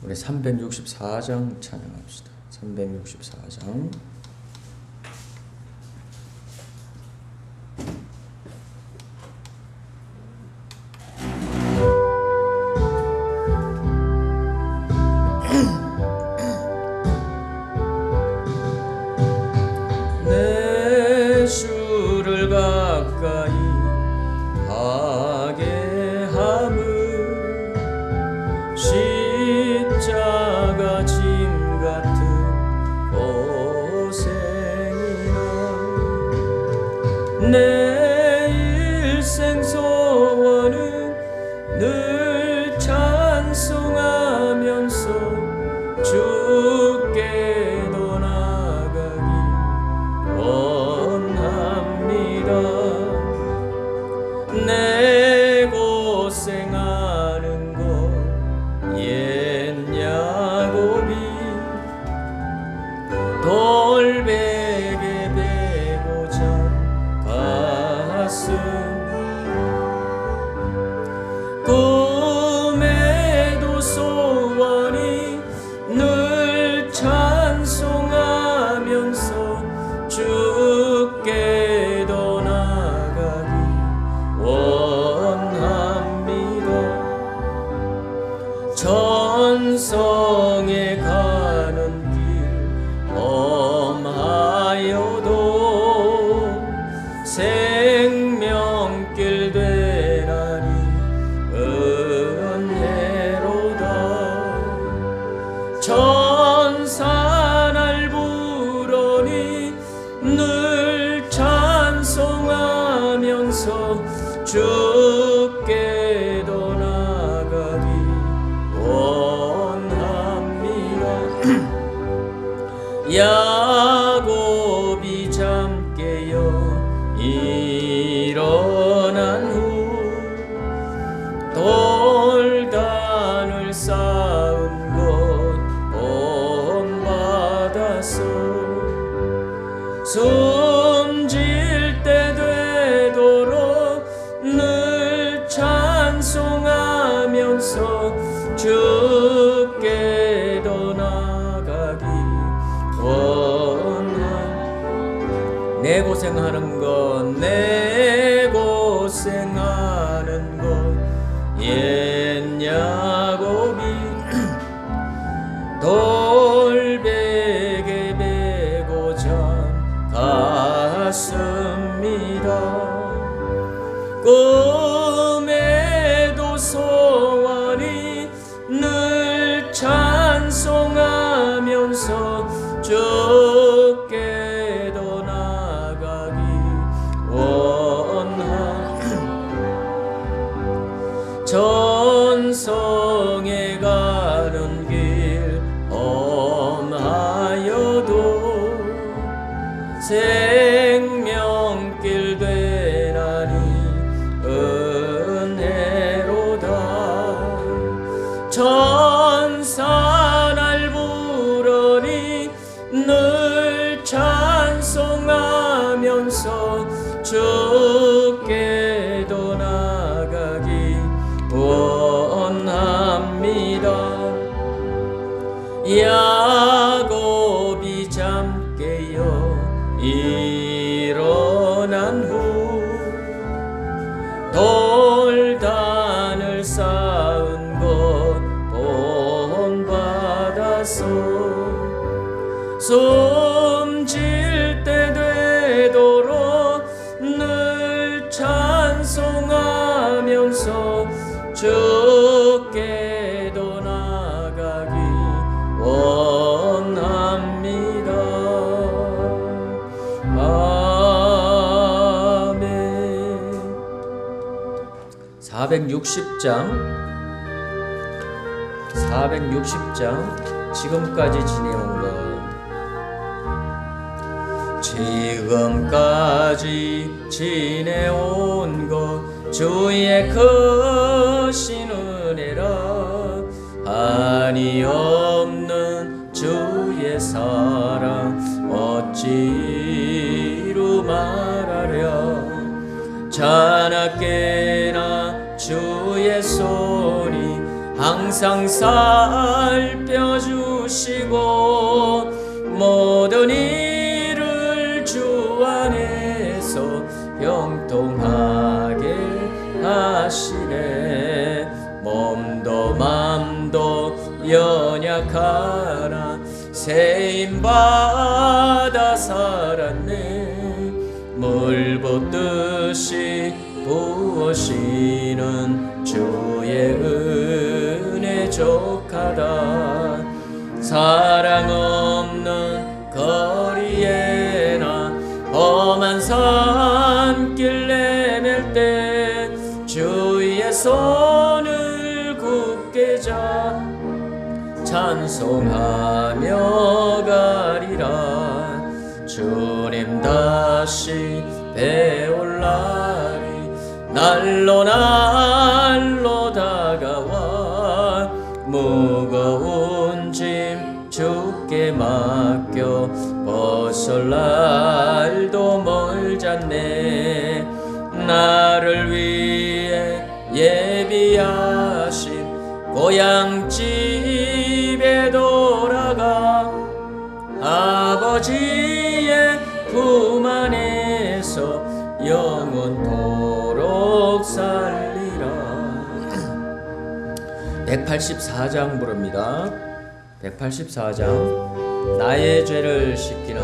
우리 364장 찬양합시다. 364장. 내 주를 가까이 하게 함은 십자가 짐 같은 고생이나 내 일생 소원은 늘 찬송하면서 주께도 나가기 원합니다. 내 고생하는 것 옛 야곱이 돌베개 베고 잔 가슴 꿈에도 소원이 늘 찬송하면서 주께도 나가기 원합니다. 천성에 가는 길 험하여도 생명길 되나니 은혜로다. 천사날 부르니 늘 찬송하면서 주께도 나가기 야곱이 잠 깨어 일어난 후 돌단을 쌓은 것 본받아서 숨질 때 되도록 늘 찬송하면서 주께도 나가기 내 고생하는 것 내 고생하는 것 옛 야곱이 돌베개 베고 잔 가슴이다. 꿈에도 소원이 늘 찬송하면서 주께도 나가기 천성에 가는 길 험하여도 생명길 되나니 은혜로다. 천사 날 부르니 늘 야곱이 잠 깨어 일어난 후 돌단을 쌓은 것 본받아서 숨질 때 되도록 늘 찬송하면서 주께도 나가기 원합니다. 아멘. 460장 지금까지 지내온 것, 지금까지 지내온 것 주의 크신 은혜라. 한이 없는 주의 사랑 어찌로 말하랴. 자나깨나 주의 손이 항상 살펴주시고 모든 일을 주 안에서 형통하게 하시네. 몸도 맘도 연약하나 세임받아 살았네. 물 붓듯이 부으시는 주의 은혜 족하다. 사랑 없는 거리에나 험한 산길 내밀 때 주의 손을 굳게 잡 찬송하며 가리라. 주님 다시 배올 날이 날로 날로 다가와. 무거운 짐 주께 맡겨 벗을 날도 멀잖네. 나를 위해 예비하신 고향집에 돌아가 아버지의 품 안에서 영원토록 살리라. 184장 부릅니다. 184장 나의 죄를 씻기는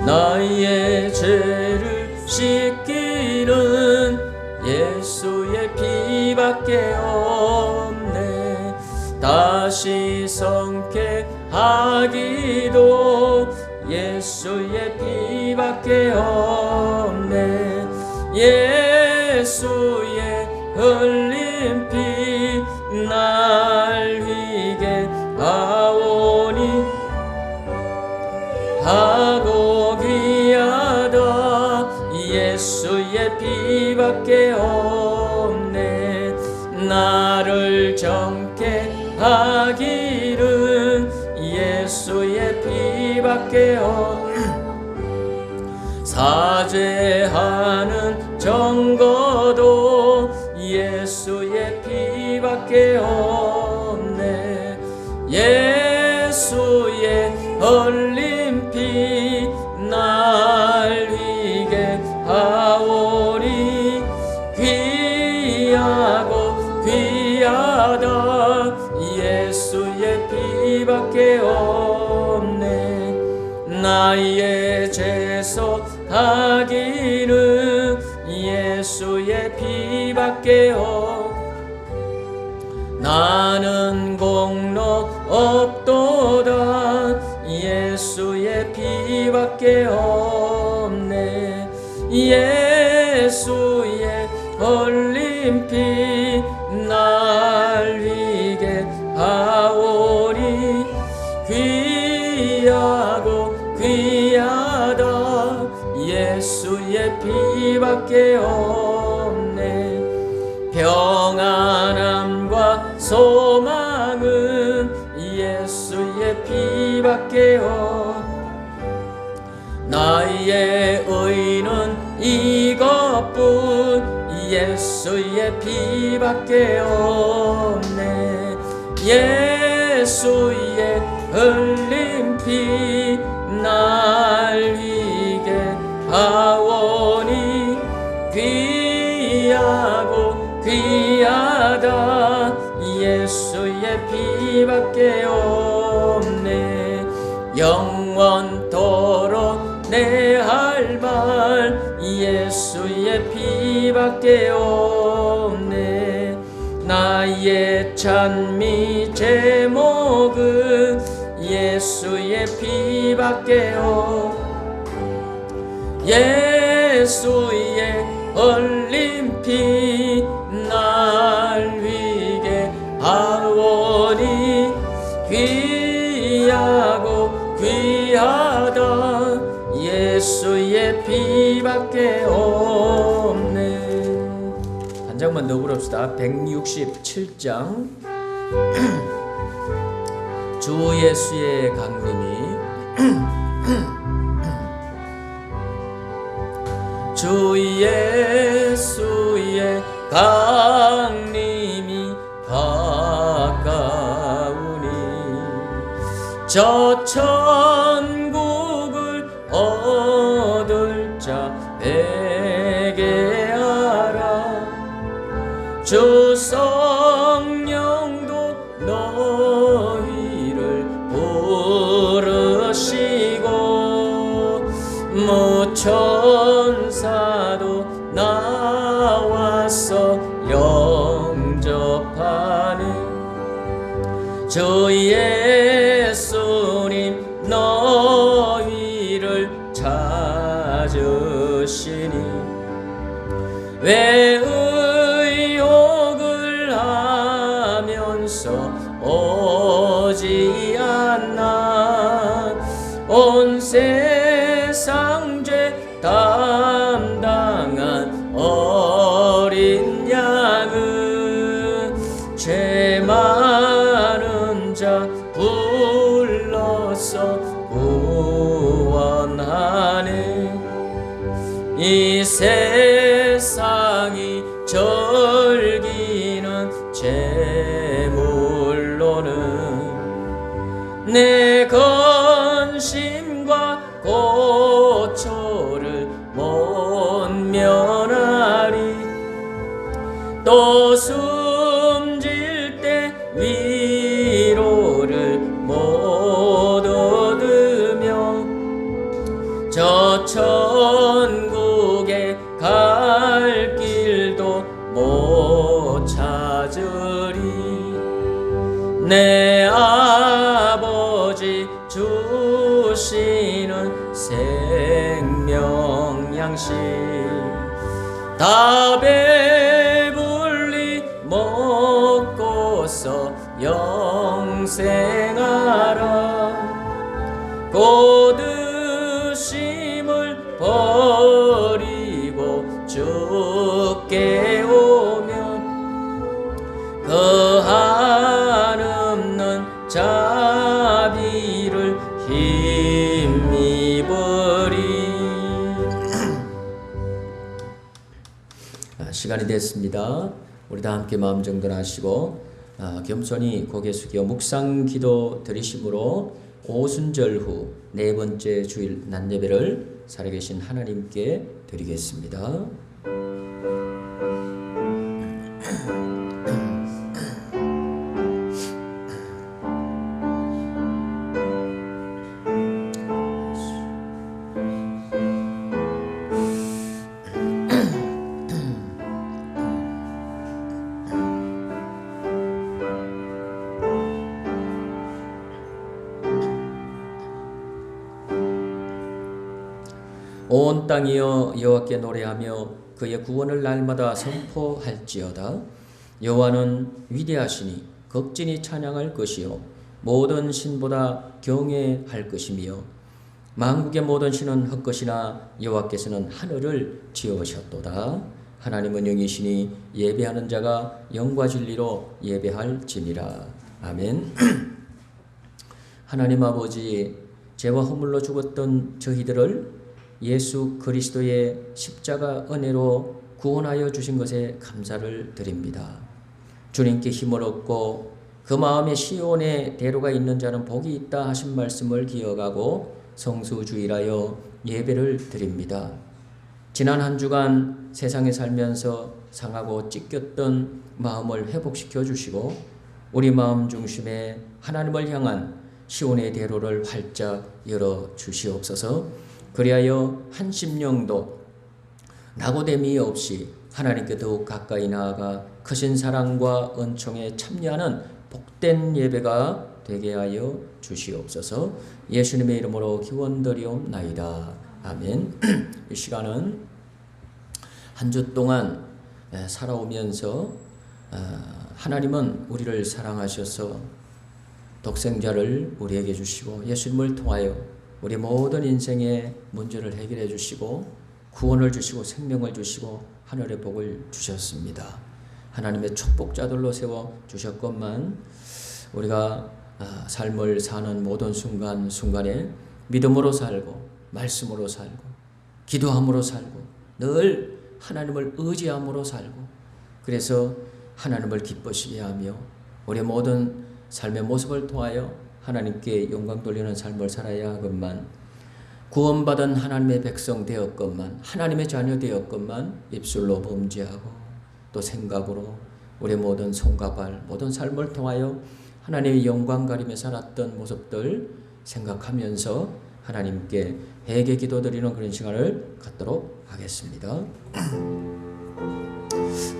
나의 죄를 씻기는 예수의 피밖에 없네. 다시 성케 하기도 예수의 피밖에 없네. 예수의 흘린 피 날 위게 하오니 하고 귀하다. 예수의 피밖에 없네. 나를 정케 하기는 예수의 피밖에 없네. 사죄하는 정거도 예수의 피밖에 없네. 예수의 흘린 피 날 위게 하오니 귀하고 귀하다. 예수의 피밖에 없네. 나의 죄소 하기는 예수의 피밖에 없네. 나는 공로 없도다. 예수의 피밖에 없네. 예수의 흘린 피 날 위게 하오니 귀하고 귀하다. 예수의 피밖에 없네. 평안함과 소망은 예수의 피밖에 없네. 나의 의는 이것뿐 예수의 피밖에 없네. 예수의 흘린 피 날 위게 하오니 귀하고 귀하다. 예수의 피밖에 없네. 영원토록 내 할 말 예수의 피밖에 없네. 나의 찬미 제목은 예수의 피밖에 없네. 예수의 흘린 피 날 위게 하오니 귀하고 귀하다. 예수의 피밖에 없네. 한 장만 더 부릅시다. 167장. 주 예수의 강림이 주 예수의 강림이 가까우니 저 천국을 얻을 자에게 하라. 주 성령도 너희를 부르시고 무천사도 나와서 영접하는 주 예수님 너희를 찾으시니 왜 의욕을 하면서 오지 않나. 온 세상 죄 담당한 어린 양은 죄 많은 자 불러서 구원하네. 이 세상이 즐기는 재물로는 내 근심과 고초를 못 면하리. 또 숨질 때 위로를 못 얻으며 저 천국에 갈 길도 못 찾으리. 내 아버지 주시는 생명 양식 다 배불리 먹고서 영생하라. 고드심을 버리고 주께 오면 그 한없는 자비를 힘입으리. 시간이 됐습니다. 우리 다 함께 마음 정돈하시고 겸손히 고개 숙여 묵상 기도 드리심으로 오순절 후 네 번째 주일 낮 예배를 살아계신 하나님께 드리겠습니다. 온 땅이여 여호와께 노래하며 그의 구원을 날마다 선포할지어다. 여호와는 위대하시니 극진히 찬양할 것이요 모든 신보다 경외할 것이며 만국의 모든 신은 헛것이나 여호와께서는 하늘을 지으셨도다. 하나님은 영이시니 예배하는 자가 영과 진리로 예배할지니라. 아멘. 하나님 아버지, 죄와 허물로 죽었던 저희들을 예수 그리스도의 십자가 은혜로 구원하여 주신 것에 감사를 드립니다. 주님께 힘을 얻고 그 마음에 시온의 대로가 있는 자는 복이 있다 하신 말씀을 기억하고 성수주일하여 예배를 드립니다. 지난 한 주간 세상에 살면서 상하고 찢겼던 마음을 회복시켜 주시고 우리 마음 중심에 하나님을 향한 시온의 대로를 활짝 열어 주시옵소서. 그리하여 한 심령도 낙오됨이 없이 하나님께 더욱 가까이 나아가 크신 사랑과 은총에 참여하는 복된 예배가 되게 하여 주시옵소서. 예수님의 이름으로 기원드리옵나이다. 아멘. 이 시간은 한 주 동안 살아오면서 하나님은 우리를 사랑하셔서 독생자를 우리에게 주시고 예수님을 통하여 우리 모든 인생의 문제를 해결해 주시고 구원을 주시고 생명을 주시고 하늘의 복을 주셨습니다. 하나님의 축복자들로 세워 주셨건만 우리가 삶을 사는 모든 순간순간에 믿음으로 살고 말씀으로 살고 기도함으로 살고 늘 하나님을 의지함으로 살고 그래서 하나님을 기쁘시게 하며 우리 모든 삶의 모습을 통하여 하나님께 영광 돌리는 삶을 살아야 하건만 구원받은 하나님의 백성 되었건만 하나님의 자녀 되었건만 입술로 범죄하고 또 생각으로 우리 모든 손과 발 모든 삶을 통하여 하나님의 영광 가리며 살았던 모습들 생각하면서 하나님께 회개 기도드리는 그런 시간을 갖도록 하겠습니다.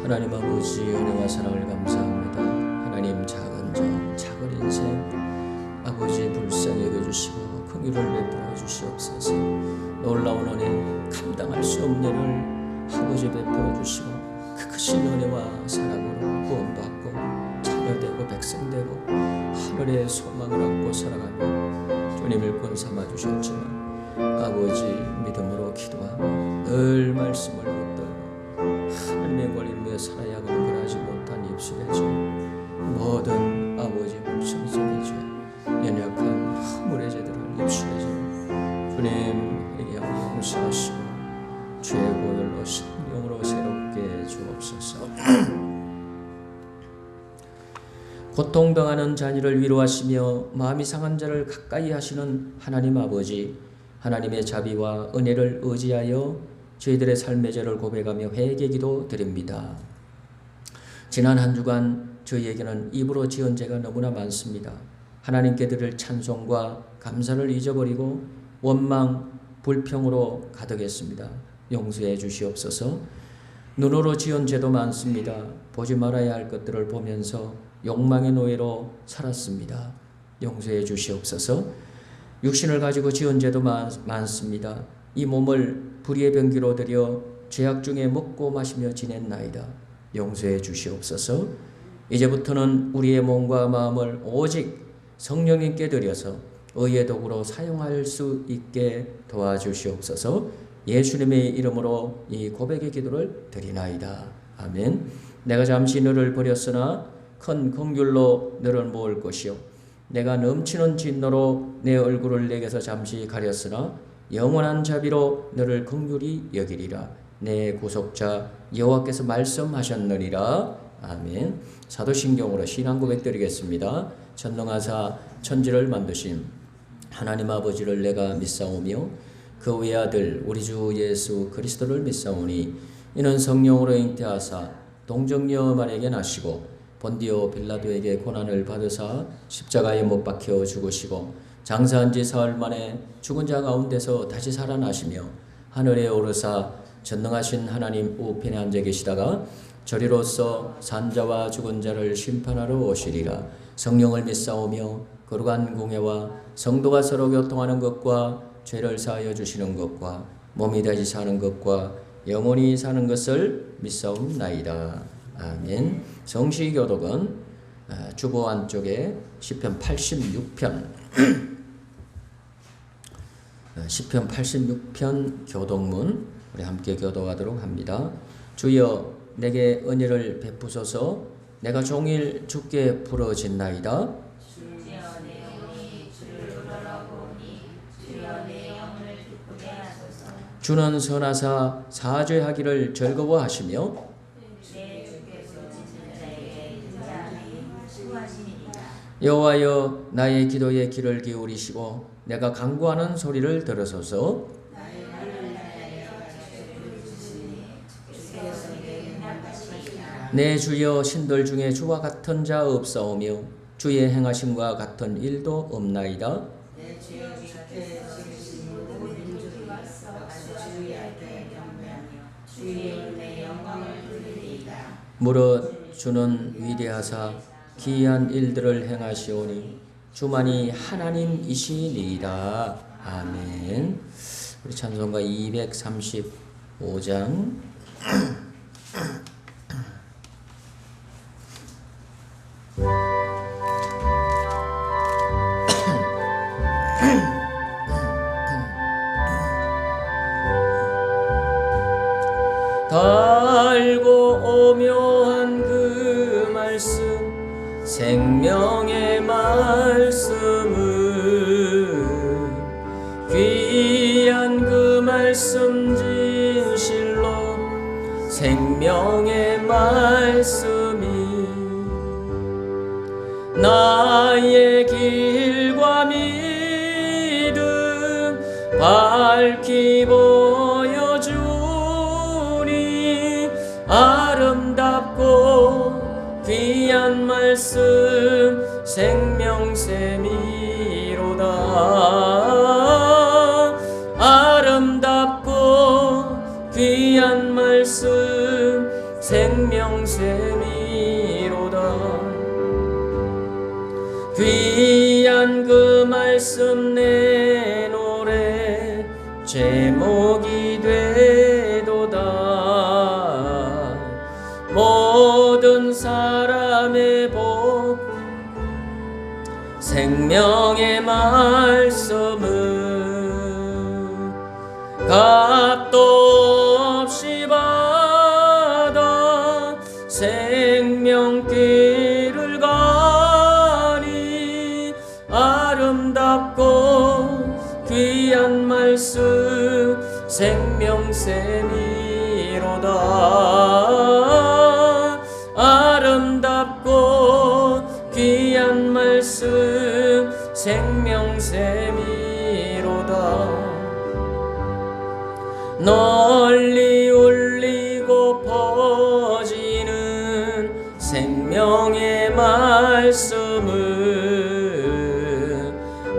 하나님 아버지 은혜와 사랑을 감사합니다. 하나님 작은 점 작은 인생 아버지 불쌍히 여겨주시고 긍휼을 베풀어 주시옵소서. 놀라운 은혜 감당할 수 없는 일을 아버지 베풀어 주시고 그 크신 은혜와 사랑으로 구원받고 자녀되고 백성되고 하늘의 소망을 안고 살아가며 주님 일꾼 삼아주셨지만 아버지 믿음으로 기도하며 늘 말씀을 붙들고 하나님의 권리를 위해 살아야 하는 그러하지 못한 입술의 죄 모든 아버지 불성성의 죄 연약한 허물의 죄들을 입술의 죄 주님 회개하고 용서하시고 죄의 고열로 성령으로 새롭게 주옵소서. 고통당하는 자녀를 위로하시며 마음이 상한 자를 가까이 하시는 하나님 아버지 하나님의 자비와 은혜를 의지하여 저희들의 삶의 죄를 고백하며 회개기도 드립니다. 지난 한 주간 저희에게는 입으로 지은 죄가 너무나 많습니다. 하나님께 드릴 찬송과 감사를 잊어버리고 원망, 불평으로 가득했습니다. 용서해 주시옵소서. 눈으로 지은 죄도 많습니다. 보지 말아야 할 것들을 보면서 욕망의 노예로 살았습니다. 용서해 주시옵소서. 육신을 가지고 지은 죄도 많습니다. 이 몸을 불의의 병기로 들여 죄악 중에 먹고 마시며 지냈나이다. 용서해 주시옵소서. 이제부터는 우리의 몸과 마음을 오직 성령님께 드려서 의의 도구로 사용할 수 있게 도와주시옵소서. 예수님의 이름으로 이 고백의 기도를 드리나이다. 아멘. 내가 잠시 너를 버렸으나 큰 긍휼로 너를 모을 것이요 내가 넘치는 진노로 내 얼굴을 내게서 잠시 가렸으나 영원한 자비로 너를 긍휼히 여기리라. 내 구속자 여호와께서 말씀하셨느니라. 아멘. 사도신경으로 신앙 고백 드리겠습니다. 전능하사 천지를 만드신 하나님 아버지를 내가 믿사오며 그 외아들 우리 주 예수 그리스도를 믿사오니 이는 성령으로 잉태하사 동정녀 마리아에게 나시고 본디오 빌라도에게 고난을 받으사 십자가에 못 박혀 죽으시고 장사한 지 사흘 만에 죽은 자 가운데서 다시 살아나시며 하늘에 오르사 전능하신 하나님 우편에 앉아 계시다가 저리로서 산자와 죽은 자를 심판하러 오시리라. 성령을 믿사오며 거룩한 공회와 성도가 서로 교통하는 것과 죄를 사하여 주시는 것과 몸이 다시 사는 것과 영원히 사는 것을 믿사옵나이다. 아멘. 성시교독은 주보 안쪽에 시편 86편 시편 86편 교독문 우리 함께 교독하도록 합니다. 주여 내게 은혜를 베푸소서. 내가 종일 주께 부르짖나이다. 주는 선하사 사죄하기를 즐거워하시며 여호와여 나의 기도에 귀를 기울이시고 내가 간구하는 소리를 들으소서. 내 주여 신들 중에 주와 같은 자 없사오며 주의 행하심과 같은 일도 없나이다. 무릇 주는 위대하사 기이한 일들을 행하시오니 주만이 하나님이시니이다. 아멘. 우리 찬송가 235장 달고 오묘한 그 말씀 생명의 말씀을 귀한 그 말씀 진실로 생명의 말씀이 나의 길과 믿음 밝히 보여주니 아름답고 귀한 말씀 생명샘이로다. 아름답고 귀한 말씀 생명샘이로다. 귀한 그 말씀 내 노래 제목이 되도다. 모든 사람의 복 생명의 말씀은 값도 없이 받아 생명길을 가니 아름답고 귀한 말씀 생명샘이로다. 아름답고 귀한 말씀 생명샘이로다. 널리 울리고 퍼지는 생명의 말씀을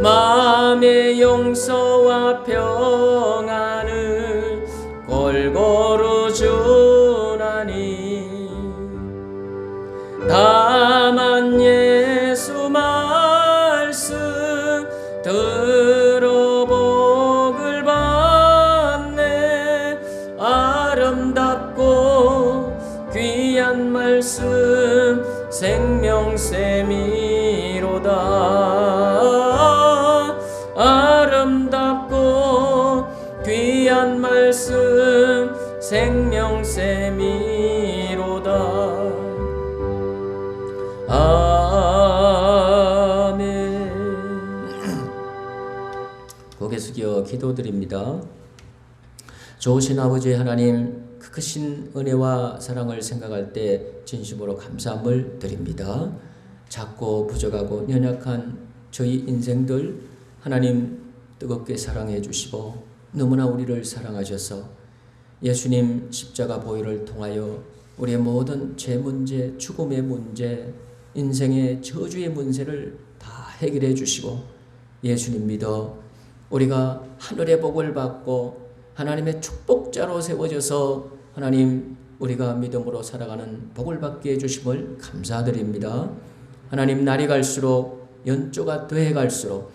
마음의 용서와 평안을 골고루 주나니 다만 예수 말씀 들어 복을 받네. 아름답고 귀한 말씀 생명샘이로다. 아름답고 귀한 말씀 생명샘이로다. 아멘. 고개 숙여 기도드립니다. 좋으신 아버지 하나님, 그 크신 은혜와 사랑을 생각할 때 진심으로 감사함을 드립니다. 작고 부족하고 연약한 저희 인생들 하나님 뜨겁게 사랑해 주시고 너무나 우리를 사랑하셔서 예수님 십자가 보혈을 통하여 우리의 모든 죄 문제, 죽음의 문제, 인생의 저주의 문제를 다 해결해 주시고 예수님 믿어 우리가 하늘의 복을 받고 하나님의 축복자로 세워져서 하나님 우리가 믿음으로 살아가는 복을 받게 해주심을 감사드립니다. 하나님 날이 갈수록 연조가 더해 갈수록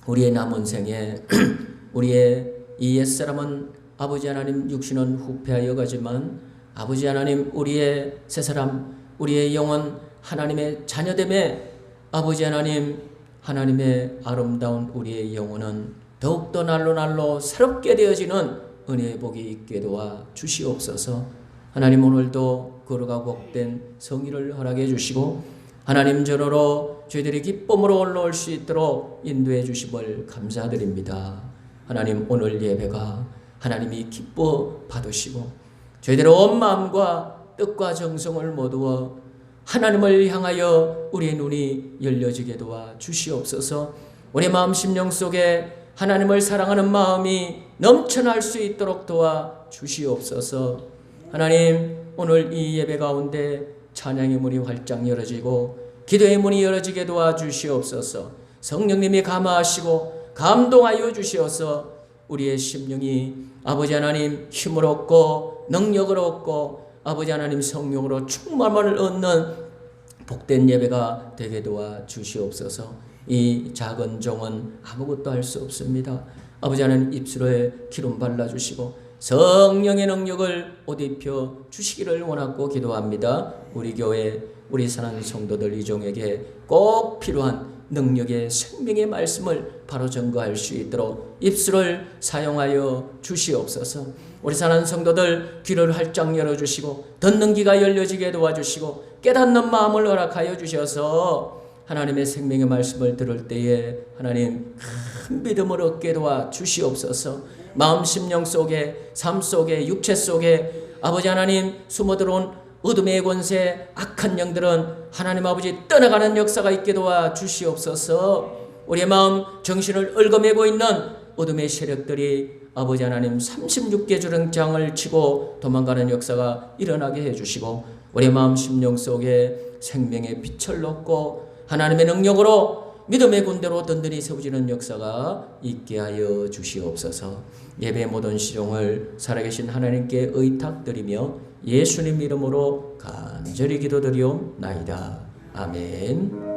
우리의 남은 생에 우리의 이 옛사람은 아버지 하나님 육신은 후패하여 가지만 아버지 하나님 우리의 새사람 우리의 영혼 하나님의 자녀됨에 아버지 하나님 하나님의 아름다운 우리의 영혼은 더욱더 날로 새롭게 되어지는 은혜의 복이 있게 도와 주시옵소서. 하나님 오늘도 거룩하고 복된 성의를 허락해 주시고 하나님 전으로 저희들이 기쁨으로 올라올 수 있도록 인도해 주심을 감사드립니다. 하나님 오늘 예배가 하나님이 기뻐 받으시고 저희들의 온 마음과 뜻과 정성을 모두어 하나님을 향하여 우리의 눈이 열려지게 도와 주시옵소서. 우리 마음 심령 속에 하나님을 사랑하는 마음이 넘쳐날 수 있도록 도와 주시옵소서. 하나님, 오늘 이 예배 가운데 찬양의 문이 활짝 열어지고 기도의 문이 열어지게 도와 주시옵소서. 성령님이 감화하시고 감동하여 주시어서 우리의 심령이 아버지 하나님 힘을 얻고 능력을 얻고 아버지 하나님 성령으로 충만함을 얻는 복된 예배가 되게 도와 주시옵소서. 이 작은 종은 아무것도 할 수 없습니다. 아버지 하나님 입술에 기름 발라주시고 성령의 능력을 옷 입혀 주시기를 원하고 기도합니다. 우리 교회 우리 사랑하는 성도들 이종에게 꼭 필요한 능력의 생명의 말씀을 바로 전거할 수 있도록 입술을 사용하여 주시옵소서. 우리 사랑하는 성도들 귀를 활짝 열어주시고 듣는 귀가 열려지게 도와주시고 깨닫는 마음을 허락하여 주셔서 하나님의 생명의 말씀을 들을 때에 하나님 큰 믿음을 얻게 도와 주시옵소서. 마음 심령 속에 삶 속에 육체 속에 아버지 하나님 숨어들어온 어둠의 권세 악한 영들은 하나님 아버지 떠나가는 역사가 있게 도와 주시옵소서. 우리의 마음 정신을 얽어매고 있는 어둠의 세력들이 아버지 하나님 36개 주렁장을 치고 도망가는 역사가 일어나게 해주시고 우리의 마음 심령 속에 생명의 빛을 넣고 하나님의 능력으로 믿음의 군대로 든든히 세워지는 역사가 있게 하여 주시옵소서. 예배 모든 시종을 살아계신 하나님께 의탁드리며 예수님 이름으로 간절히 기도드리옵나이다. 아멘.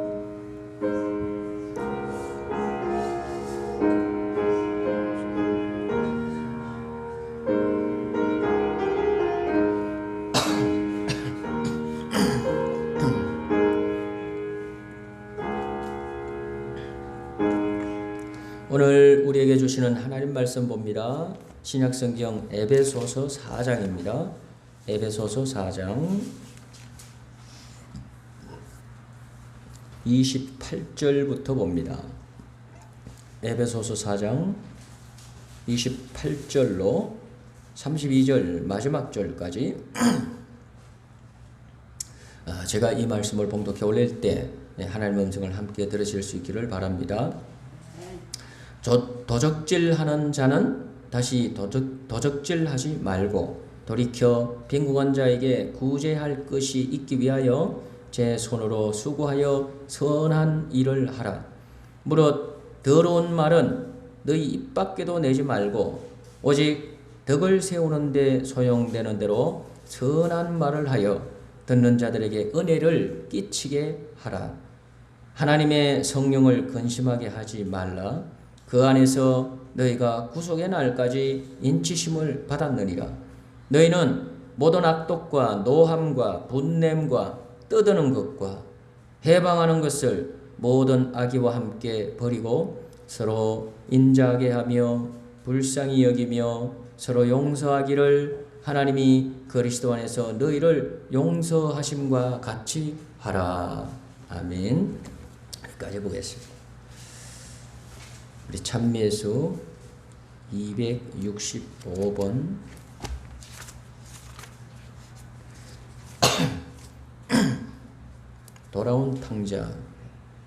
오늘 우리에게 주시는 하나님 말씀 봅니다. 신약성경 에베소서 4장입니다. 에베소서 4장 28절부터 봅니다. 에베소서 4장 28절로 32절 마지막 절까지 제가 이 말씀을 봉독해 올릴 때 하나님의 음성을 함께 들으실 수 있기를 바랍니다. 도적질하는 자는 다시 도적질하지 말고 돌이켜 빈궁한 자에게 구제할 것이 있기 위하여 제 손으로 수고하여 선한 일을 하라. 무릇 더러운 말은 너희 입 밖에도 내지 말고 오직 덕을 세우는 데 소용되는 대로 선한 말을 하여 듣는 자들에게 은혜를 끼치게 하라. 하나님의 성령을 근심하게 하지 말라. 그 안에서 너희가 구속의 날까지 인치심을 받았느니라. 너희는 모든 악독과 노함과 분냄과 떠드는 것과 해방하는 것을 모든 악의와 함께 버리고 서로 인자하게 하며 불쌍히 여기며 서로 용서하기를 하나님이 그리스도 안에서 너희를 용서하심과 같이 하라. 아멘. 여기까지 보겠습니다. 우리 찬미예수 265번 돌아온 탕자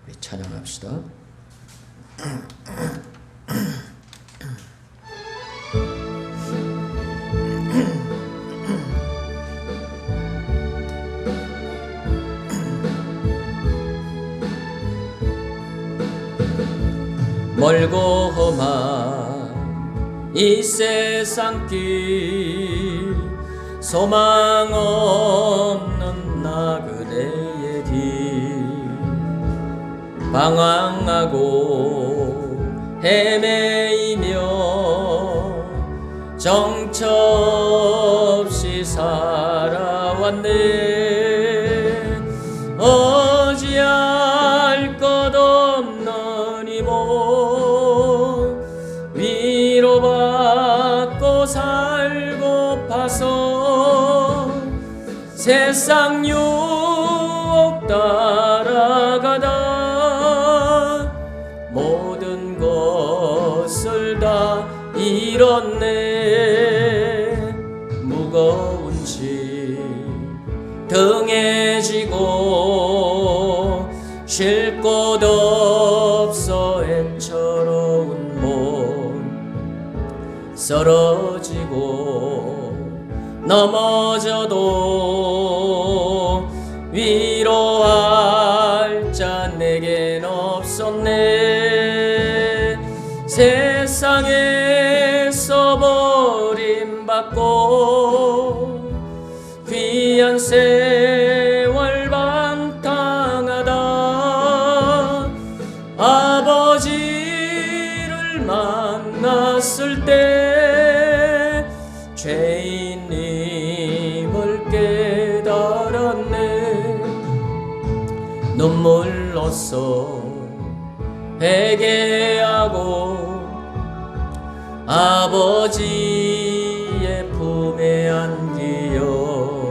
우리 찬양합시다. 멀고 험한 이 세상 길 소망 없는 나 그대의 길 방황하고 헤매이며 정처 없이 살아왔네. 어찌할 것 없는 이 몸 위로받고 살고파서 세상 유혹 따라가다 모든 것을 다 잃었네. 등에 지고 쉴 곳 없어 애처로운 몸 쓰러지고 넘어져도 위로할 자 내겐 없었네. 세상에서 버림받고 귀한 세월 방탕하다 아버지를 만났을 때 죄인임을 깨달았네. 눈물로써 회개하고 아버지의 품에 안기어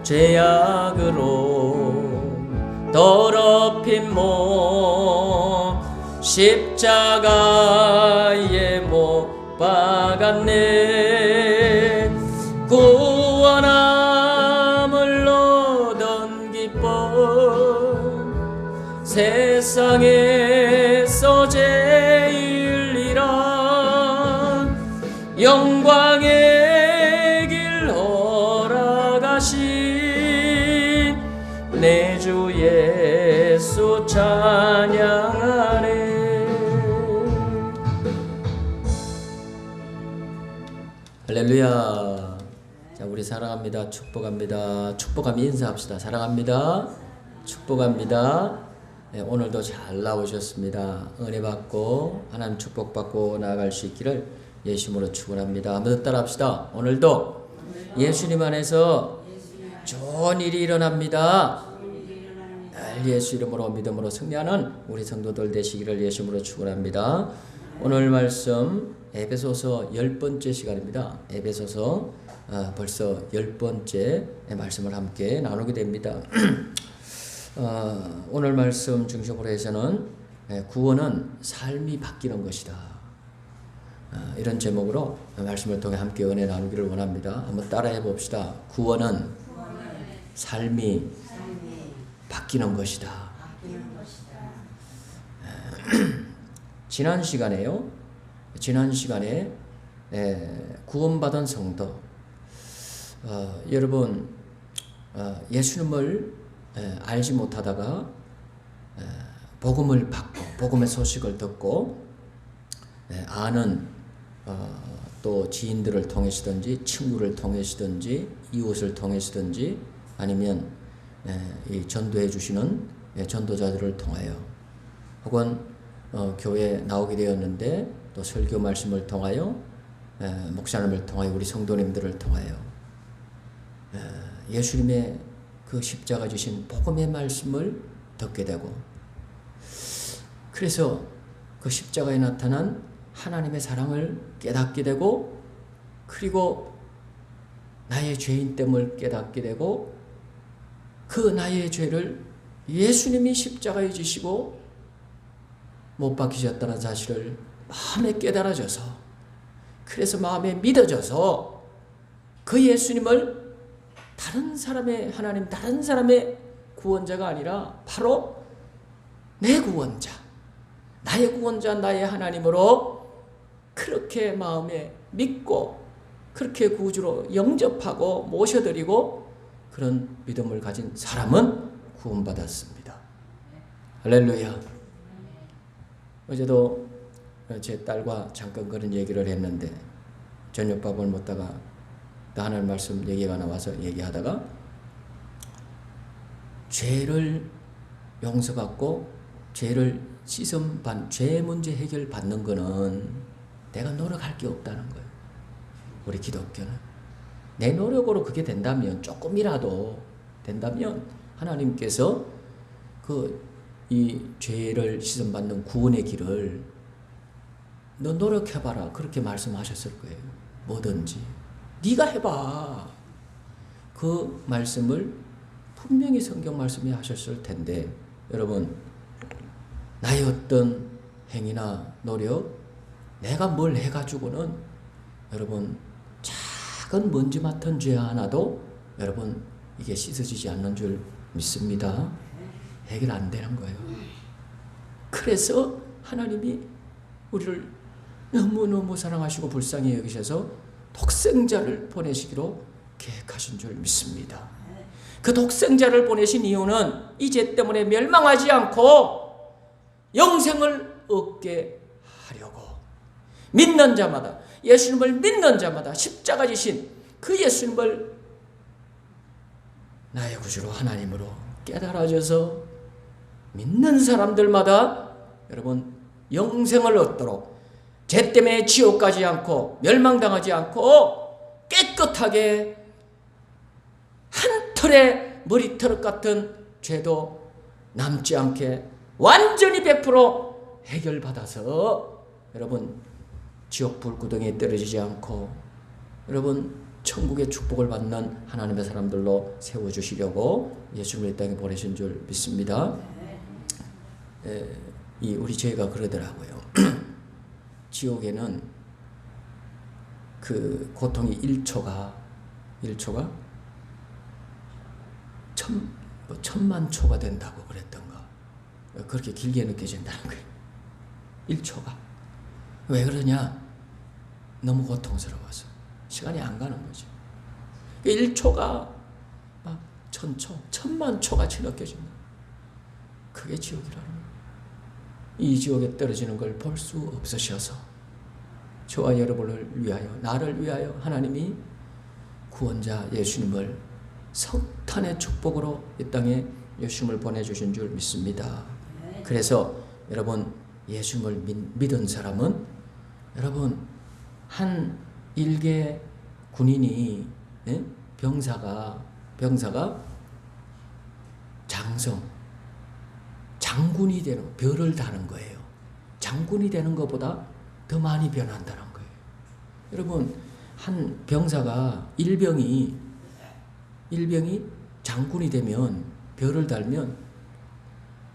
죄악으로 더럽힌 몸 십자가에 못 박았네. 구원함을 얻은 기쁨 세상에서 제일이라 영광의 길 허락하신 내 주 예수 찬양하네. 할렐루야. 자, 우리 사랑합니다. 축복합니다. 축복하며 인사합시다. 사랑합니다. 축복합니다. 네, 오늘도 잘 나오셨습니다. 은혜 받고 하나님 축복 받고 나아갈 수 있기를 예수님으로 축원합니다. 한번 더 따라합시다. 오늘도 예수님 안에서 좋은 일이 일어납니다. 늘 예수 이름으로 믿음으로 승리하는 우리 성도들 되시기를 예수님으로 축원합니다. 오늘 말씀 에베소서 10번째 시간입니다. 에베소서 벌써 10번째 말씀을 함께 나누게 됩니다. 오늘 말씀 중심으로 해서는 구원은 삶이 바뀌는 것이다. 이런 제목으로 말씀을 통해 함께 은혜 나누기를 원합니다. 한번 따라해 봅시다. 구원은 삶이 바뀌는 것이다. 지난 시간에 구원받은 성도, 여러분 예수님을 알지 못하다가 복음을 받고 복음의 소식을 듣고 아는 또 지인들을 통해서든지 친구를 통해서든지 이웃을 통해서든지 아니면 이 전도해 주시는 전도자들을 통하여 혹은 교회에 나오게 되었는데 또 설교 말씀을 통하여 목사님을 통하여 우리 성도님들을 통하여 예수님의 그 십자가 주신 복음의 말씀을 듣게 되고 그래서 그 십자가에 나타난 하나님의 사랑을 깨닫게 되고 그리고 나의 죄인됨을 깨닫게 되고 그 나의 죄를 예수님이 십자가에 지시고 못 박히셨다는 사실을 마음에 깨달아져서 그래서 마음에 믿어져서 그 예수님을 다른 사람의 하나님 다른 사람의 구원자가 아니라 바로 내 구원자 나의 구원자 나의 하나님으로 그렇게 마음에 믿고 그렇게 구주로 영접하고 모셔드리고 그런 믿음을 가진 사람은 구원받았습니다. 할렐루야. 어제도 제 딸과 잠깐 그런 얘기를 했는데 저녁밥을 먹다가 하나님 말씀 얘기가 나와서 얘기하다가 죄를 용서받고 죄를 죄 문제 해결 받는 거는 내가 노력할 게 없다는 거예요. 우리 기독교는 내 노력으로 그게 된다면 조금이라도 된다면 하나님께서 이 죄를 씻음 받는 구원의 길을 너 노력해봐라 그렇게 말씀하셨을 거예요. 뭐든지 네가 해봐. 그 말씀을 분명히 성경 말씀에 하셨을 텐데 여러분 나의 어떤 행위나 노력 내가 뭘 해가지고는 여러분 작은 먼지 맡은 죄 하나도 여러분 이게 씻어지지 않는 줄 믿습니다. 해결 안 되는 거예요. 그래서 하나님이 우리를 너무너무 사랑하시고 불쌍히 여기셔서 독생자를 보내시기로 계획하신 줄 믿습니다. 그 독생자를 보내신 이유는 이 죄 때문에 멸망하지 않고 영생을 얻게 하려고, 믿는 자마다, 예수님을 믿는 자마다 십자가 지신 그 예수님을 나의 구주로 하나님으로 깨달아져서 믿는 사람들마다 여러분 영생을 얻도록, 죄 때문에 지옥 가지 않고 멸망당하지 않고 깨끗하게 한 털의 머리털 같은 죄도 남지 않게 완전히 100% 해결받아서 여러분 지옥 불구덩이에 떨어지지 않고 여러분 천국의 축복을 받는 하나님의 사람들로 세워주시려고 예수님을 이 땅에 보내신 줄 믿습니다. 이 우리 죄가 그러더라고요. 지옥에는 그 고통이 1초가 천만 초가 된다고 그랬던가, 그렇게 길게 느껴진다는 거예요. 1초가. 왜 그러냐? 너무 고통스러워서 시간이 안 가는 거죠. 1초가 막 1000초, 1000만 초같이 느껴진다. 그게 지옥이라는 거예요. 이 지옥에 떨어지는 걸 볼 수 없으셔서 저와 여러분을 위하여, 나를 위하여 하나님이 구원자 예수님을 석탄의 축복으로 이 땅에 예수님을 보내주신 줄 믿습니다. 그래서 여러분 예수님을 믿은 사람은, 여러분 한 일개 군인이, 병사가 장군이 되는, 별을 다는 거예요. 장군이 되는 것보다 더 많이 변한다는 거예요. 여러분 한 병사가, 일병이 장군이 되면, 별을 달면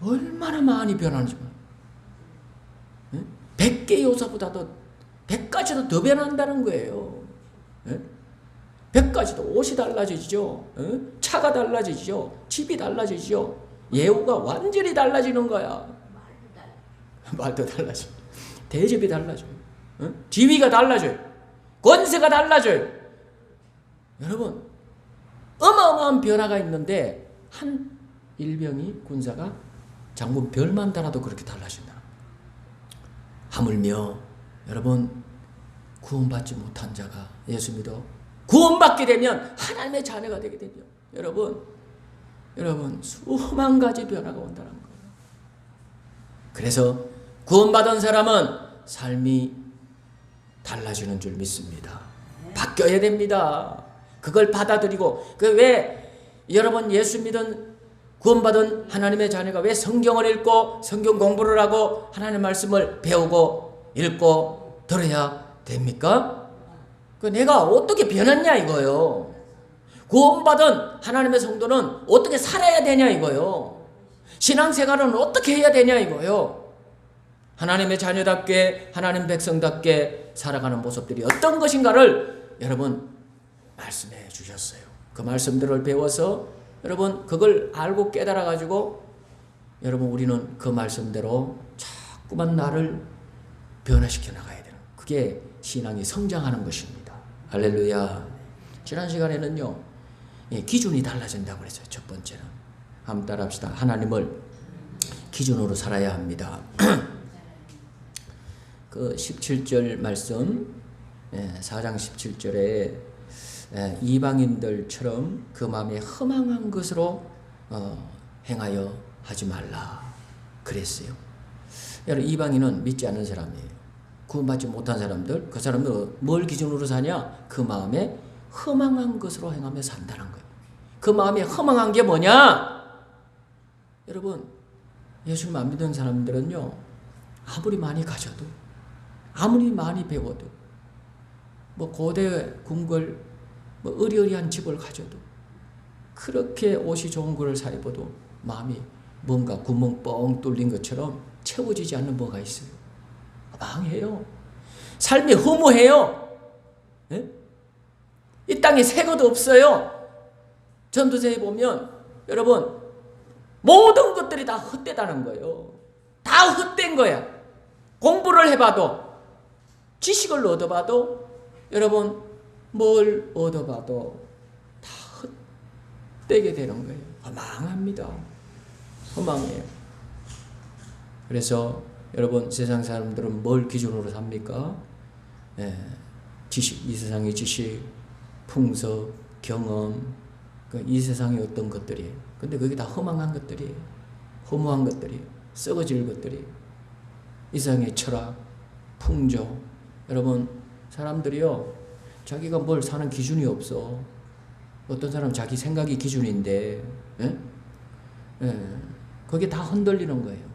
얼마나 많이 변하는지 몰라요. 100개 요소보다도 100가지도 더 변한다는 거예요. 100가지도 옷이 달라지죠. 차가 달라지죠. 집이 달라지죠. 예우가 완전히 달라지는 거야. 말도 달라져. 대접이 달라져요. 지위가 달라져요. 권세가 달라져요. 여러분 어마어마한 변화가 있는데 한 일병이, 군사가 장군 별만 달아도 그렇게 달라진다. 하물며 여러분 구원받지 못한 자가 예수 믿어 구원받게 되면, 하나님의 자녀가 되게 되면 여러분 수만 가지 변화가 온다는 거예요. 그래서 구원받은 사람은 삶이 달라지는 줄 믿습니다. 바뀌어야 됩니다. 그걸 받아들이고, 왜 여러분 예수 믿은 구원받은 하나님의 자녀가 왜 성경을 읽고 성경 공부를 하고 하나님의 말씀을 배우고 읽고 들어야 됩니까? 내가 어떻게 변했냐 이거요. 구원받은 하나님의 성도는 어떻게 살아야 되냐 이거요. 신앙생활은 어떻게 해야 되냐 이거요. 하나님의 자녀답게, 하나님 백성답게 살아가는 모습들이 어떤 것인가를 여러분 말씀해 주셨어요. 그 말씀들을 배워서 여러분 그걸 알고 깨달아 가지고 여러분 우리는 그 말씀대로 자꾸만 나를 변화시켜 나가야 되는, 그게 신앙이 성장하는 것입니다. 할렐루야. 지난 시간에는요 기준이 달라진다고 그랬어요. 첫 번째는 한번 따라합시다. 하나님을 기준으로 살아야 합니다. 그 17절 말씀, 4장 17절에 이방인들처럼 그 마음에 허망한 것으로 행하여 하지 말라 그랬어요. 여러분 이방인은 믿지 않는 사람이에요. 구원받지 못한 사람들, 그 사람들은 뭘 기준으로 사냐? 그 마음에 허망한 것으로 행하며 산다는 거예요. 그 마음에 허망한 게 뭐냐? 여러분 예수님 안 믿는 사람들은요 아무리 많이 가져도, 아무리 많이 배워도, 고대 궁궐 의리의리한 집을 가져도, 그렇게 옷이 좋은 걸 사 입어도 마음이 뭔가 구멍 뻥 뚫린 것처럼 채워지지 않는 뭐가 있어요. 망해요. 삶이 허무해요. 이 땅에 새 것 없어요. 전도서에 보면 여러분 모든 것들이 다 헛되다는 거예요. 다 헛된 거야. 공부를 해봐도 지식을 얻어봐도 여러분 뭘 얻어봐도 다 헛되게 되는 거예요. 허망합니다. 허망해요. 그래서 여러분 세상 사람들은 뭘 기준으로 삽니까? 지식, 이 세상의 지식, 풍석, 경험, 이 세상의 어떤 것들이에요. 근데 그게 다 허망한 것들이에요. 허무한 것들이에요. 썩어질 것들이에요. 이 세상의 철학, 풍조. 여러분 사람들이요 자기가 뭘 사는 기준이 없어. 어떤 사람은 자기 생각이 기준인데 그게 다 흔들리는 거예요.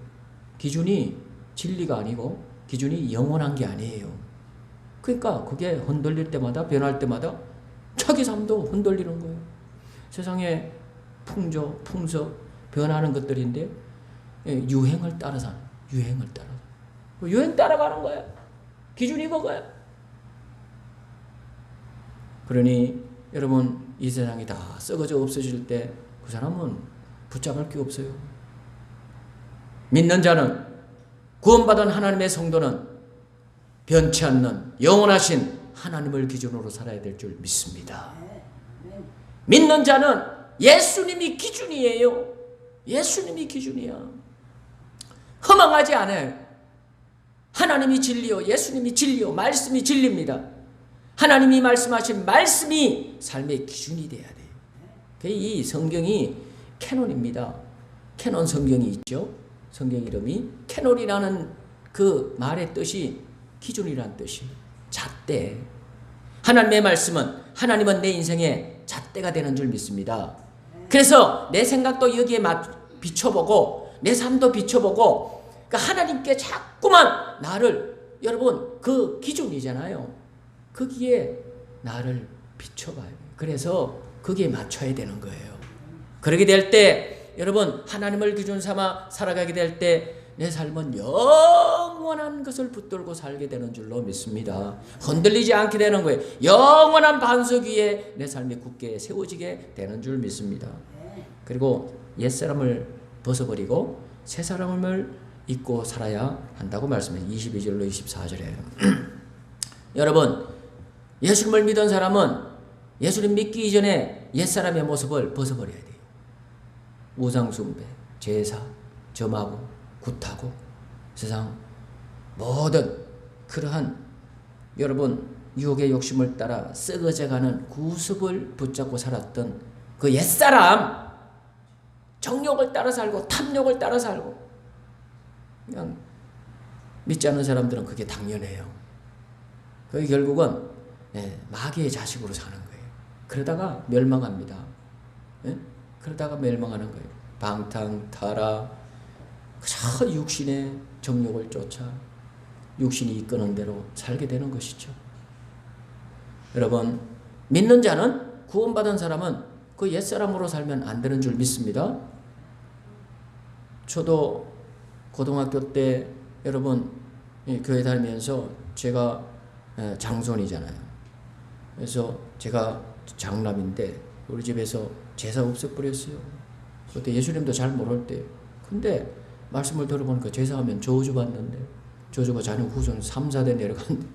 기준이 진리가 아니고 기준이 영원한 게 아니에요. 그러니까 그게 흔들릴 때마다 변할 때마다 자기 삶도 흔들리는 거예요. 세상에 풍조, 풍석 변하는 것들인데 유행을 따라서 유행 따라가는 거야. 기준이 그거야. 그러니 여러분 이 세상이 다 썩어져 없어질 때 그 사람은 붙잡을 게 없어요. 믿는 자는 구원받은 하나님의 성도는 변치 않는 영원하신 하나님을 기준으로 살아야 될 줄 믿습니다. 믿는 자는 예수님이 기준이에요. 예수님이 기준이야. 허망하지 않아요. 하나님이 진리요, 예수님이 진리요, 말씀이 진리입니다. 하나님이 말씀하신 말씀이 삶의 기준이 돼야 돼요. 이 성경이 캐논입니다. 캐논 성경이 있죠. 성경 이름이 캐논이라는 그 말의 뜻이 기준이라는 뜻이 잣대. 하나님의 말씀은 하나님은 내 인생의 잣대가 되는 줄 믿습니다. 그래서 내 생각도 여기에 비춰보고 내 삶도 비춰보고 그러니까 하나님께 자꾸만 나를 여러분 그 기준이잖아요. 거기에 나를 비춰봐요. 그래서 거기에 맞춰야 되는 거예요. 그러게 될 때 여러분 하나님을 기준 삼아 살아가게 될 때 내 삶은 영원한 것을 붙들고 살게 되는 줄로 믿습니다. 흔들리지 않게 되는 거예요. 영원한 반석 위에 내 삶이 굳게 세워지게 되는 줄 믿습니다. 그리고 옛사람을 벗어버리고 새사람을 입고 살아야 한다고 말씀해요. 22절로 24절에 여러분 예수님을 믿은 사람은 예수님 믿기 이전에 옛사람의 모습을 벗어버려야 돼요. 우상숭배, 제사, 점하고 굿하고 세상 모든 그러한 여러분 유혹의 욕심을 따라 썩어져가는 구습을 붙잡고 살았던 그 옛사람 정욕을 따라 살고 탐욕을 따라 살고 그냥 믿지 않는 사람들은 그게 당연해요. 그게 결국은 마귀의 자식으로 사는 거예요. 그러다가 멸망합니다. 그러다가 멸망하는 거예요. 방탕, 타락, 저 육신의 정욕을 쫓아 육신이 이끄는 대로 살게 되는 것이죠. 여러분 믿는 자는 구원받은 사람은 그 옛사람으로 살면 안 되는 줄 믿습니다. 저도 고등학교 때 여러분 교회 다니면서 제가 장손이잖아요. 그래서 제가 장남인데 우리 집에서 제사 없애버렸어요. 그때 예수님도 잘 모를 때. 근데 말씀을 들어보니까 제사하면 저주받는데 저주가 자녀 후손 3, 4대 내려갔는데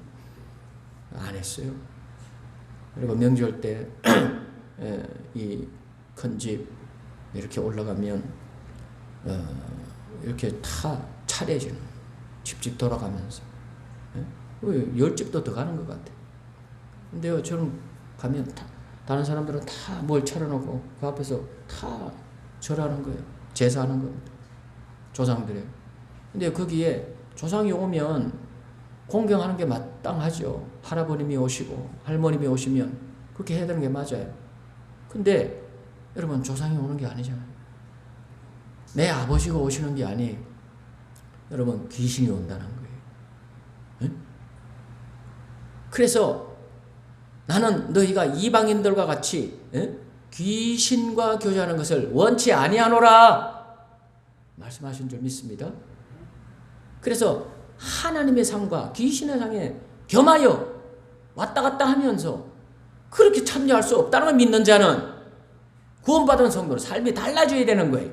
안 했어요. 그리고 명절 때 이 큰 집 이렇게 올라가면 이렇게 다 차려지는 집집 돌아가면서 10집도 더 가는 것 같아요. 근데요 저는 가면 다른 사람들은 다 뭘 차려놓고 그 앞에서 다 절하는 거예요. 제사하는 겁니다. 조상들의. 근데 거기에 조상이 오면 공경하는 게 마땅하죠. 할아버님이 오시고 할머님이 오시면 그렇게 해야 되는 게 맞아요. 근데 여러분 조상이 오는 게 아니잖아요. 내 아버지가 오시는 게 아니에요. 여러분 귀신이 온다는 거예요. 응? 그래서 나는 너희가 이방인들과 같이 귀신과 교제하는 것을 원치 아니하노라 말씀하신 줄 믿습니다. 그래서 하나님의 상과 귀신의 상에 겸하여 왔다 갔다 하면서 그렇게 참여할 수 없다는 걸 믿는 자는 구원받은 성도는 삶이 달라져야 되는 거예요.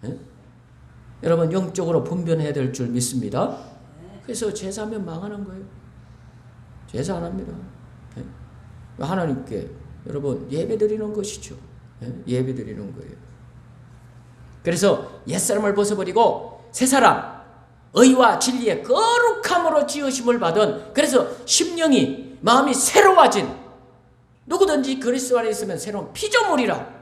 예? 여러분 영적으로 분별해야 될 줄 믿습니다. 그래서 제사하면 망하는 거예요. 제사 안 합니다. 예? 하나님께 여러분 예배 드리는 것이죠. 예? 예배 드리는 거예요. 그래서 옛사람을 벗어버리고 새사람 의와 진리의 거룩함으로 지으심을 받은, 그래서 심령이 마음이 새로워진, 누구든지 그리스도 안에 있으면 새로운 피조물이라,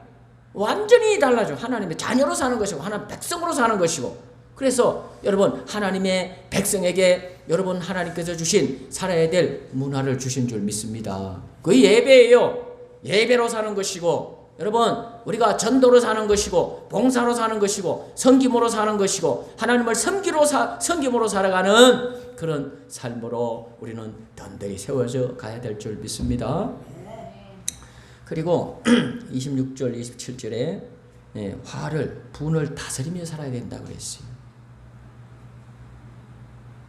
완전히 달라져. 하나님의 자녀로 사는 것이고 하나님 백성으로 사는 것이고. 그래서 여러분 하나님의 백성에게 여러분 하나님께서 주신 살아야 될 문화를 주신 줄 믿습니다. 그 예배예요. 예배로 사는 것이고, 여러분 우리가 전도로 사는 것이고 봉사로 사는 것이고 섬김으로 사는 것이고 하나님을 섬김으로 살아가는 그런 삶으로 우리는 든든히 세워져 가야 될 줄 믿습니다. 그리고 26절 27절에 분을 다스리며 살아야 된다고 그랬어요.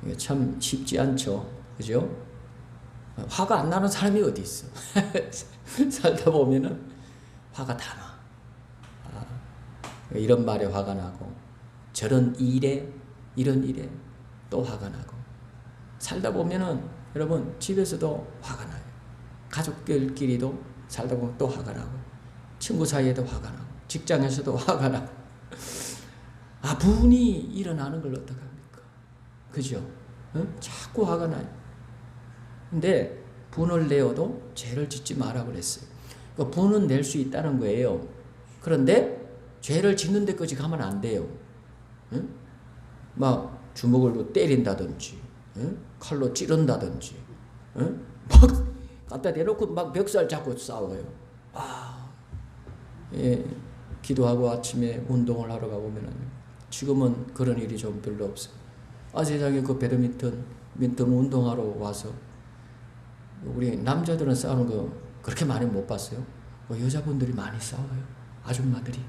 이게 참 쉽지 않죠. 그죠? 화가 안 나는 사람이 어디 있어. 살다 보면은 화가 다 나. 이런 말에 화가 나고 저런 일에 이런 일에 또 화가 나고, 살다 보면은 여러분 집에서도 화가 나요. 가족들끼리도 살다 보면 또 화가 나고, 친구 사이에도 화가 나고, 직장에서도 화가 나고. 분이 일어나는 걸 어떡합니까? 그죠? 자꾸 화가 나요. 근데 분을 내어도 죄를 짓지 마라 그랬어요. 분은 낼 수 있다는 거예요. 그런데 죄를 짓는 데까지 가면 안 돼요. 응? 막 주먹으로 때린다든지, 응? 칼로 찌른다든지, 응? 막 갖다 대놓고 막 멱살 잡고 싸워요. 예, 기도하고 아침에 운동을 하러 가보면 지금은 그런 일이 좀 별로 없어요. 세상에 그 배드민턴 운동하러 와서 우리 남자들은 싸우는 거 그렇게 많이 못 봤어요. 여자분들이 많이 싸워요. 아줌마들이.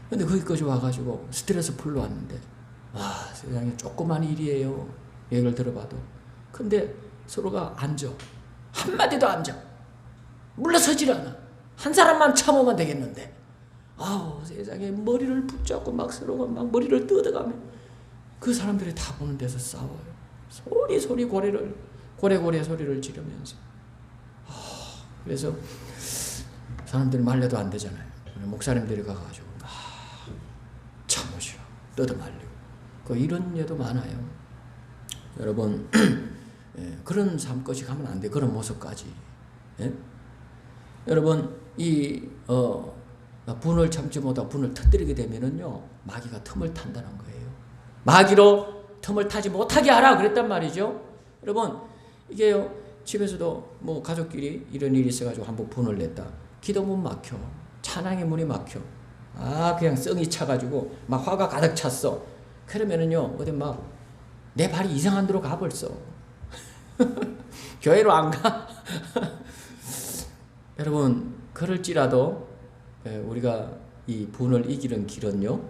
근데 거기까지 와가지고 스트레스 풀러 왔는데, 세상에 조그만 일이에요. 얘기를 들어봐도. 근데 서로가 앉아. 한마디도 앉아. 물러서질 않아. 한 사람만 참으면 되겠는데. 세상에 머리를 붙잡고 막 서로가 막 머리를 뜯어가며 그 사람들이 다 보는 데서 싸워요. 소리 고래고래 소리를 지르면서. 그래서 사람들이 말려도 안 되잖아요. 목사님들이 가가지고 참으시오, 뜯어말리고. 이런 예도 많아요. 여러분 그런 삶까지 가면 안 돼. 그런 모습까지. 예? 여러분 분을 참지 못하고 분을 터뜨리게 되면은요, 마귀가 틈을 탄다는 거예요. 마귀로 틈을 타지 못하게 하라 그랬단 말이죠. 여러분 이게요, 집에서도 뭐 가족끼리 이런 일이 있어가지고 한번 분을 냈다. 기도문 막혀. 찬양의 문이 막혀. 그냥 썽이 차가지고 막 화가 가득 찼어. 그러면은요, 어디 막 내 발이 이상한 데로 가 벌써. 교회로 안 가. 여러분 그럴지라도 우리가 이 분을 이기는 길은요,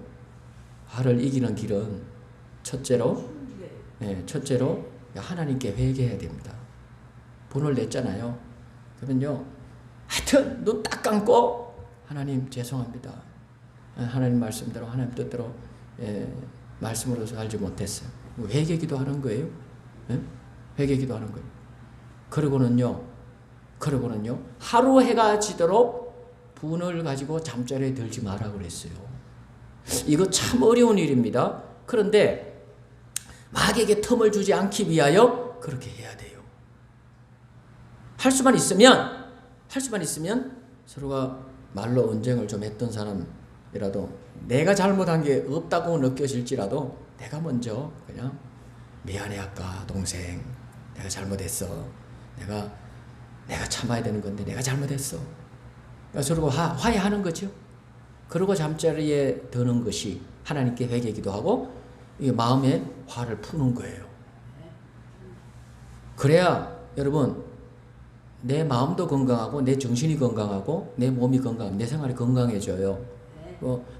화를 이기는 길은 첫째로 하나님께 회개해야 됩니다. 분을 냈잖아요. 그러면요, 하여튼 눈 딱 감고 하나님 죄송합니다. 하나님 말씀대로 하나님 뜻대로 말씀으로 살지 못했어요. 회개기도 하는 거예요. 회개기도 하는 거예요. 그러고는요 하루 해가 지도록 분을 가지고 잠자리에 들지 마라 그랬어요. 이거 참 어려운 일입니다. 그런데 마귀에게 틈을 주지 않기 위하여 그렇게 해야 돼요. 할 수만 있으면 서로가 말로 언쟁을 좀 했던 사람이라도 내가 잘못한 게 없다고 느껴질지라도 내가 먼저 그냥 미안해 아까 동생, 내가 잘못했어. 내가 참아야 되는 건데 내가 잘못했어. 그러니까 서로 화해하는 거죠. 그러고 잠자리에 드는 것이 하나님께 회개기도 하고 마음의 화를 푸는 거예요. 그래야 여러분 내 마음도 건강하고 내 정신이 건강하고 내 몸이 건강하고 내 생활이 건강해져요.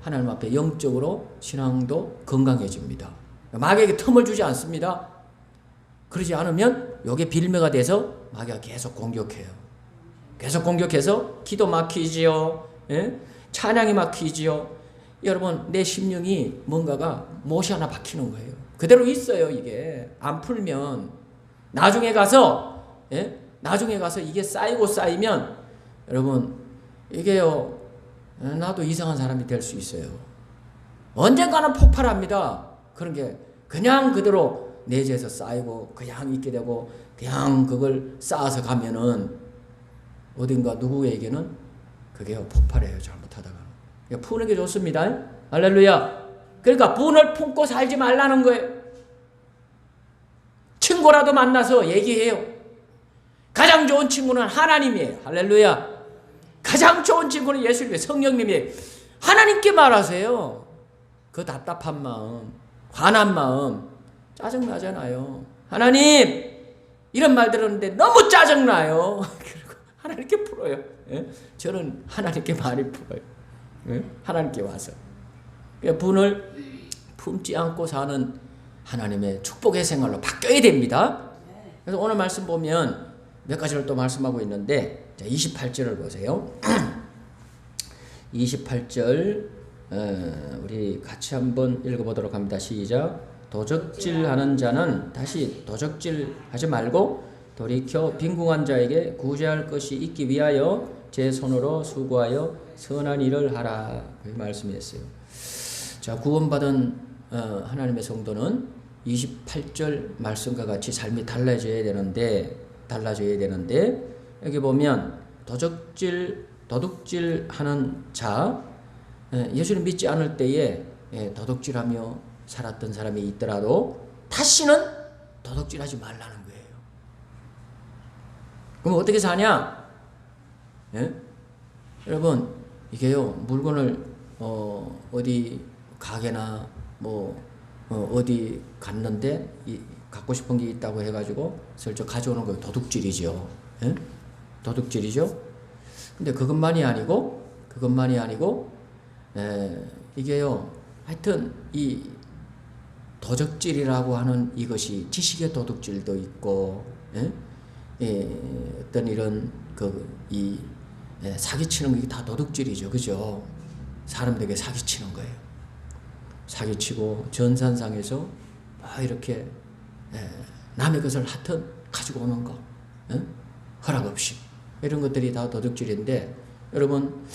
하나님 앞에 영적으로 신앙도 건강해집니다. 마귀에게 틈을 주지 않습니다. 그러지 않으면 이게 빌미가 돼서 마귀가 계속 공격해요. 계속 공격해서 기도 막히지요. 예? 찬양이 막히지요. 여러분 내 심령이 뭔가가 못이 하나 박히는 거예요. 그대로 있어요. 이게 안 풀면 나중에 가서 나중에 가서 이게 쌓이고 쌓이면 여러분 이게요 나도 이상한 사람이 될 수 있어요. 언젠가는 폭발합니다. 그런 게 그냥 그대로 내재에서 쌓이고 그냥 있게 되고 그냥 그걸 쌓아서 가면은 어딘가 누구에게는 그게 폭발해요. 잘못하다가. 푸는 게 좋습니다. 할렐루야. 그러니까 분을 품고 살지 말라는 거예요. 친구라도 만나서 얘기해요. 가장 좋은 친구는 하나님이에요. 할렐루야. 가장 좋은 친구는 예수님이에요. 성령님이에요. 하나님께 말하세요. 그 답답한 마음, 화난 마음, 짜증나잖아요. 하나님, 이런 말 들었는데 너무 짜증나요. 그리고 하나님께 풀어요. 예? 저는 하나님께 많이 풀어요. 예? 하나님께 와서. 분을 품지 않고 사는 하나님의 축복의 생활로 바뀌어야 됩니다. 그래서 오늘 말씀 보면 몇 가지를 또 말씀하고 있는데, 자, 28절을 보세요. 28절, 우리 같이 한번 읽어보도록 합니다. 시작. 도적질하는 자는 다시 도적질하지 말고 돌이켜 빈궁한 자에게 구제할 것이 있기 위하여 제 손으로 수고하여 선한 일을 하라. 그 말씀이었어요. 자, 구원받은 하나님의 성도는 28절 말씀과 같이 삶이 달라져야 되는데 여기 보면 도둑질하는 자, 예수를 믿지 않을 때에 도둑질하며 살았던 사람이 있더라도 다시는 도둑질하지 말라는 거예요. 그럼 어떻게 사냐? 여러분 이게요 물건을 어디 가게나 어디 갔는데 갖고 싶은 게 있다고 해가지고 슬쩍 가져오는 거예요. 도둑질이죠. 도둑질이죠. 근데 그것만이 아니고 이게요 하여튼 이 도적질이라고 하는 이것이 지식의 도둑질도 있고 어떤 이런 사기치는 게 다 도둑질이죠. 그죠? 사람들에게 사기치는 거예요. 사기치고 전산상에서 이렇게 남의 것을 하여튼 가지고 오는 거 허락 없이 이런 것들이 다 도둑질인데 여러분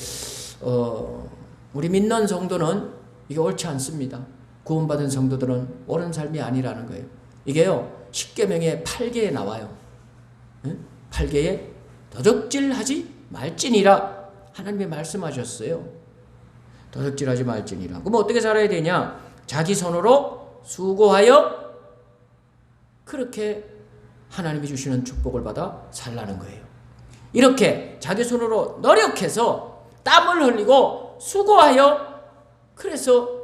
우리 믿는 성도는 이게 옳지 않습니다. 구원받은 성도들은 옳은 삶이 아니라는 거예요. 이게요 십계명의 8개에 나와요. 8개에 도적질하지 말지니라 하나님이 말씀하셨어요. 도적질하지 말지니라. 그럼 어떻게 살아야 되냐? 자기 손으로 수고하여 그렇게 하나님이 주시는 축복을 받아 살라는 거예요. 이렇게 자기 손으로 노력해서 땀을 흘리고 수고하여 그래서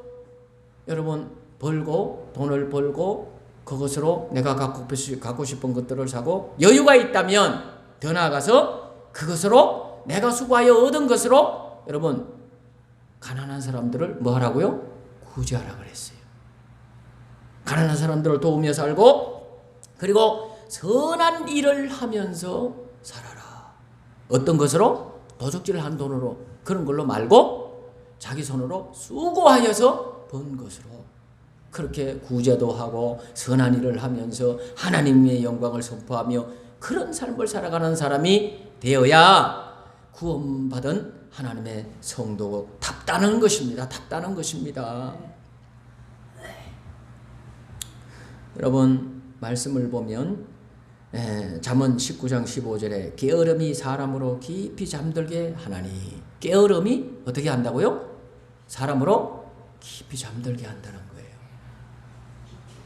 여러분 돈을 벌고 그것으로 내가 갖고 싶은 것들을 사고 여유가 있다면 더 나아가서 그것으로 내가 수고하여 얻은 것으로 여러분 가난한 사람들을 뭐 하라고요? 구제하라 그랬어요. 가난한 사람들을 도우며 살고 그리고 선한 일을 하면서 살아라. 어떤 것으로? 도적질을 한 돈으로 그런 걸로 말고 자기 손으로 수고하여서 번 것으로 그렇게 구제도 하고 선한 일을 하면서 하나님의 영광을 선포하며 그런 삶을 살아가는 사람이 되어야 구원받은 하나님의 성도답다는 것입니다. 답다는 것입니다. 여러분 말씀을 보면 잠언 19장 15절에 게으름이 사람으로 깊이 잠들게 하나니 게으름이 어떻게 한다고요? 사람으로 깊이 잠들게 한다는 거예요.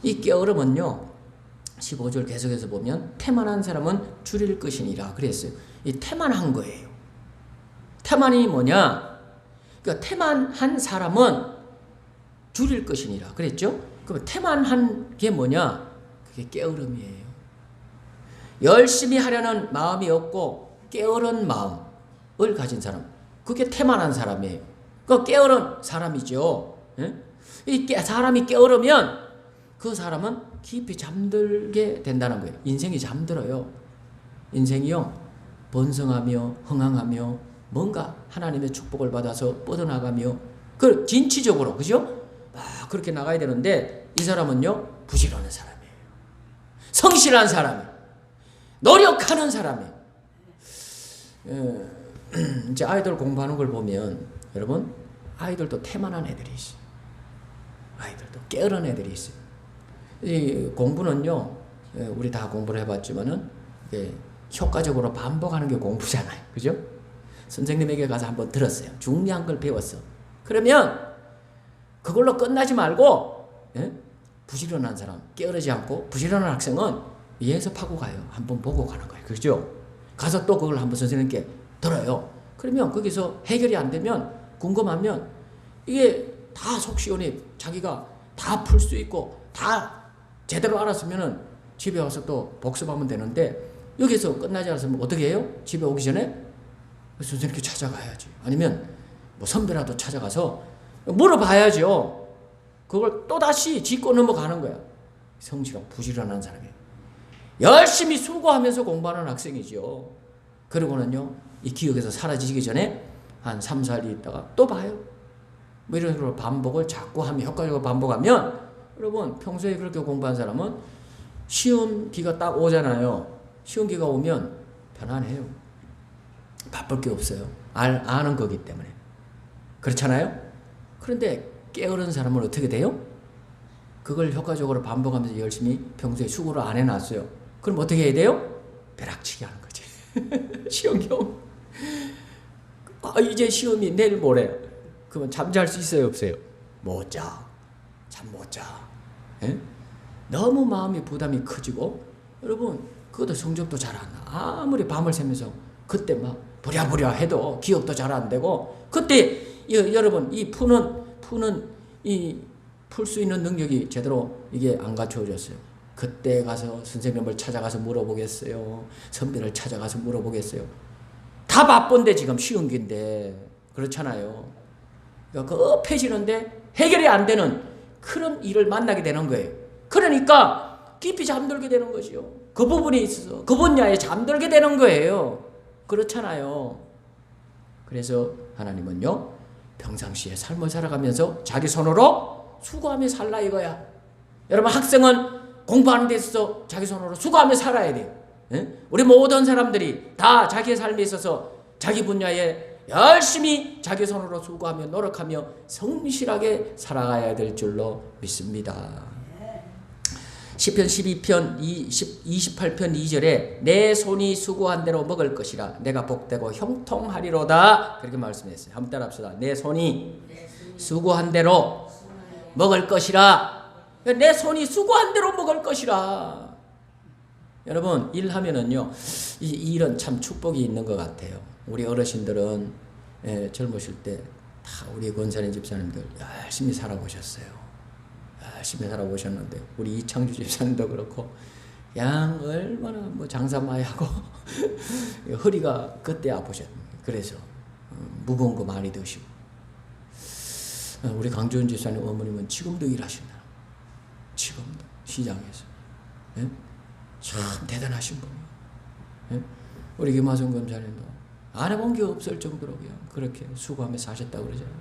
이 게으름은요 15절 계속해서 보면 태만한 사람은 줄일 것이니라 그랬어요. 이 태만한 거예요. 태만이 뭐냐? 그러니까 태만한 사람은 줄일 것이니라 그랬죠? 그럼 태만한 게 뭐냐? 그게 게으름이에요. 열심히 하려는 마음이 없고 게으른 마음을 가진 사람, 그게 태만한 사람이에요. 그 게으른 사람이죠. 사람이 게으르면 그 사람은 깊이 잠들게 된다는 거예요. 인생이 잠들어요. 인생이요 번성하며 흥황하며 뭔가 하나님의 축복을 받아서 뻗어나가며 그 진취적으로 그죠? 그렇게 나가야 되는데 이 사람은요 부지런한 사람이에요. 성실한 사람이에요. 노력하는 사람이에요. 이제 아이들 공부하는 걸 보면 여러분 아이들도 태만한 애들이 있어요. 아이들도 게으른 애들이 있어요. 이 공부는요 우리 다 공부를 해봤지만은 효과적으로 반복하는 게 공부잖아요. 그죠? 선생님에게 가서 한번 들었어요. 중요한 걸 배웠어. 그러면 그걸로 끝나지 말고 부지런한 사람, 게으르지 않고 부지런한 학생은 예습하고 가요. 한번 보고 가는 거예요. 그죠? 가서 또 그걸 한번 선생님께 들어요. 그러면 거기서 해결이 안 되면 궁금하면 이게 다 속 시원히 자기가 다 풀 수 있고 다 제대로 알았으면은 집에 와서 또 복습하면 되는데 여기서 끝나지 않았으면 어떻게 해요? 집에 오기 전에 선생님께 찾아가야지. 아니면 뭐 선배라도 찾아가서 물어봐야죠. 그걸 또다시 짚고 넘어가는 거야. 성실하고 부지런한 사람이에요. 열심히 수고하면서 공부하는 학생이죠. 그러고는요 이 기억에서 사라지기 전에 한 3, 4일 있다가 또 봐요. 뭐 이런 식으로 반복을 자꾸 하면 효과적으로 반복하면 여러분 평소에 그렇게 공부한 사람은 시험기가 딱 오잖아요. 시험기가 오면 편안해요. 바쁠 게 없어요. 아는 거기 때문에. 그렇잖아요? 그런데 게으른 사람은 어떻게 돼요? 그걸 효과적으로 반복하면서 열심히 평소에 수고를 안 해놨어요. 그럼 어떻게 해야 돼요? 벼락치기 하는 거지. 시험기 오면 이제 시험이 내일 모레. 그러면 잠잘 수 있어요 없어요? 못 자. 잠 못 자. 에? 너무 마음이 부담이 커지고 여러분 그것도 성적도 잘 안 나. 아무리 밤을 새면서 그때 막 부랴부랴 해도 기억도 잘 안 되고 그때 여러분 이 풀 수 있는 능력이 제대로 이게 안 갖춰졌어요. 그때 가서 선생님을 찾아가서 물어보겠어요. 선배를 찾아가서 물어보겠어요. 다 바쁜데 지금 시험기인데 그렇잖아요. 그러니까 급해지는데 해결이 안 되는 그런 일을 만나게 되는 거예요. 그러니까 깊이 잠들게 되는 거죠. 그 부분에 있어서 그 분야에 잠들게 되는 거예요. 그렇잖아요. 그래서 하나님은요 평상시에 삶을 살아가면서 자기 손으로 수고하며 살라 이거야. 여러분 학생은 공부하는 데 있어서 자기 손으로 수고하며 살아야 돼요. 우리 모든 사람들이 다 자기의 삶에 있어서 자기 분야에 열심히 자기 손으로 수고하며 노력하며 성실하게 살아가야 될 줄로 믿습니다. 시편 12편 28편 2절에 내 손이 수고한 대로 먹을 것이라 내가 복되고 형통하리로다 그렇게 말씀했어요. 한번 따라합시다. 내 손이 수고한 대로 먹을 것이라. 내 손이 수고한 대로 먹을 것이라. 여러분 일하면은요 이 일은 참 축복이 있는 것 같아요. 우리 어르신들은 젊으실 때 다 우리 권사님 집사님들 열심히 살아보셨어요. 열심히 살아보셨는데 우리 이창주 집사님도 그렇고 양 얼마나 뭐 장사 많이 하고 허리가 그때 아프셨어요. 그래서 무거운 거 많이 드시고 우리 강주원 집사님 어머님은 지금도 일하신다. 지금도 시장에서 참 대단하신 분이에요. 우리 김하성 검사님도 안 해본 게 없을 정도로 그냥 그렇게 수고하며 사셨다고 그러잖아요.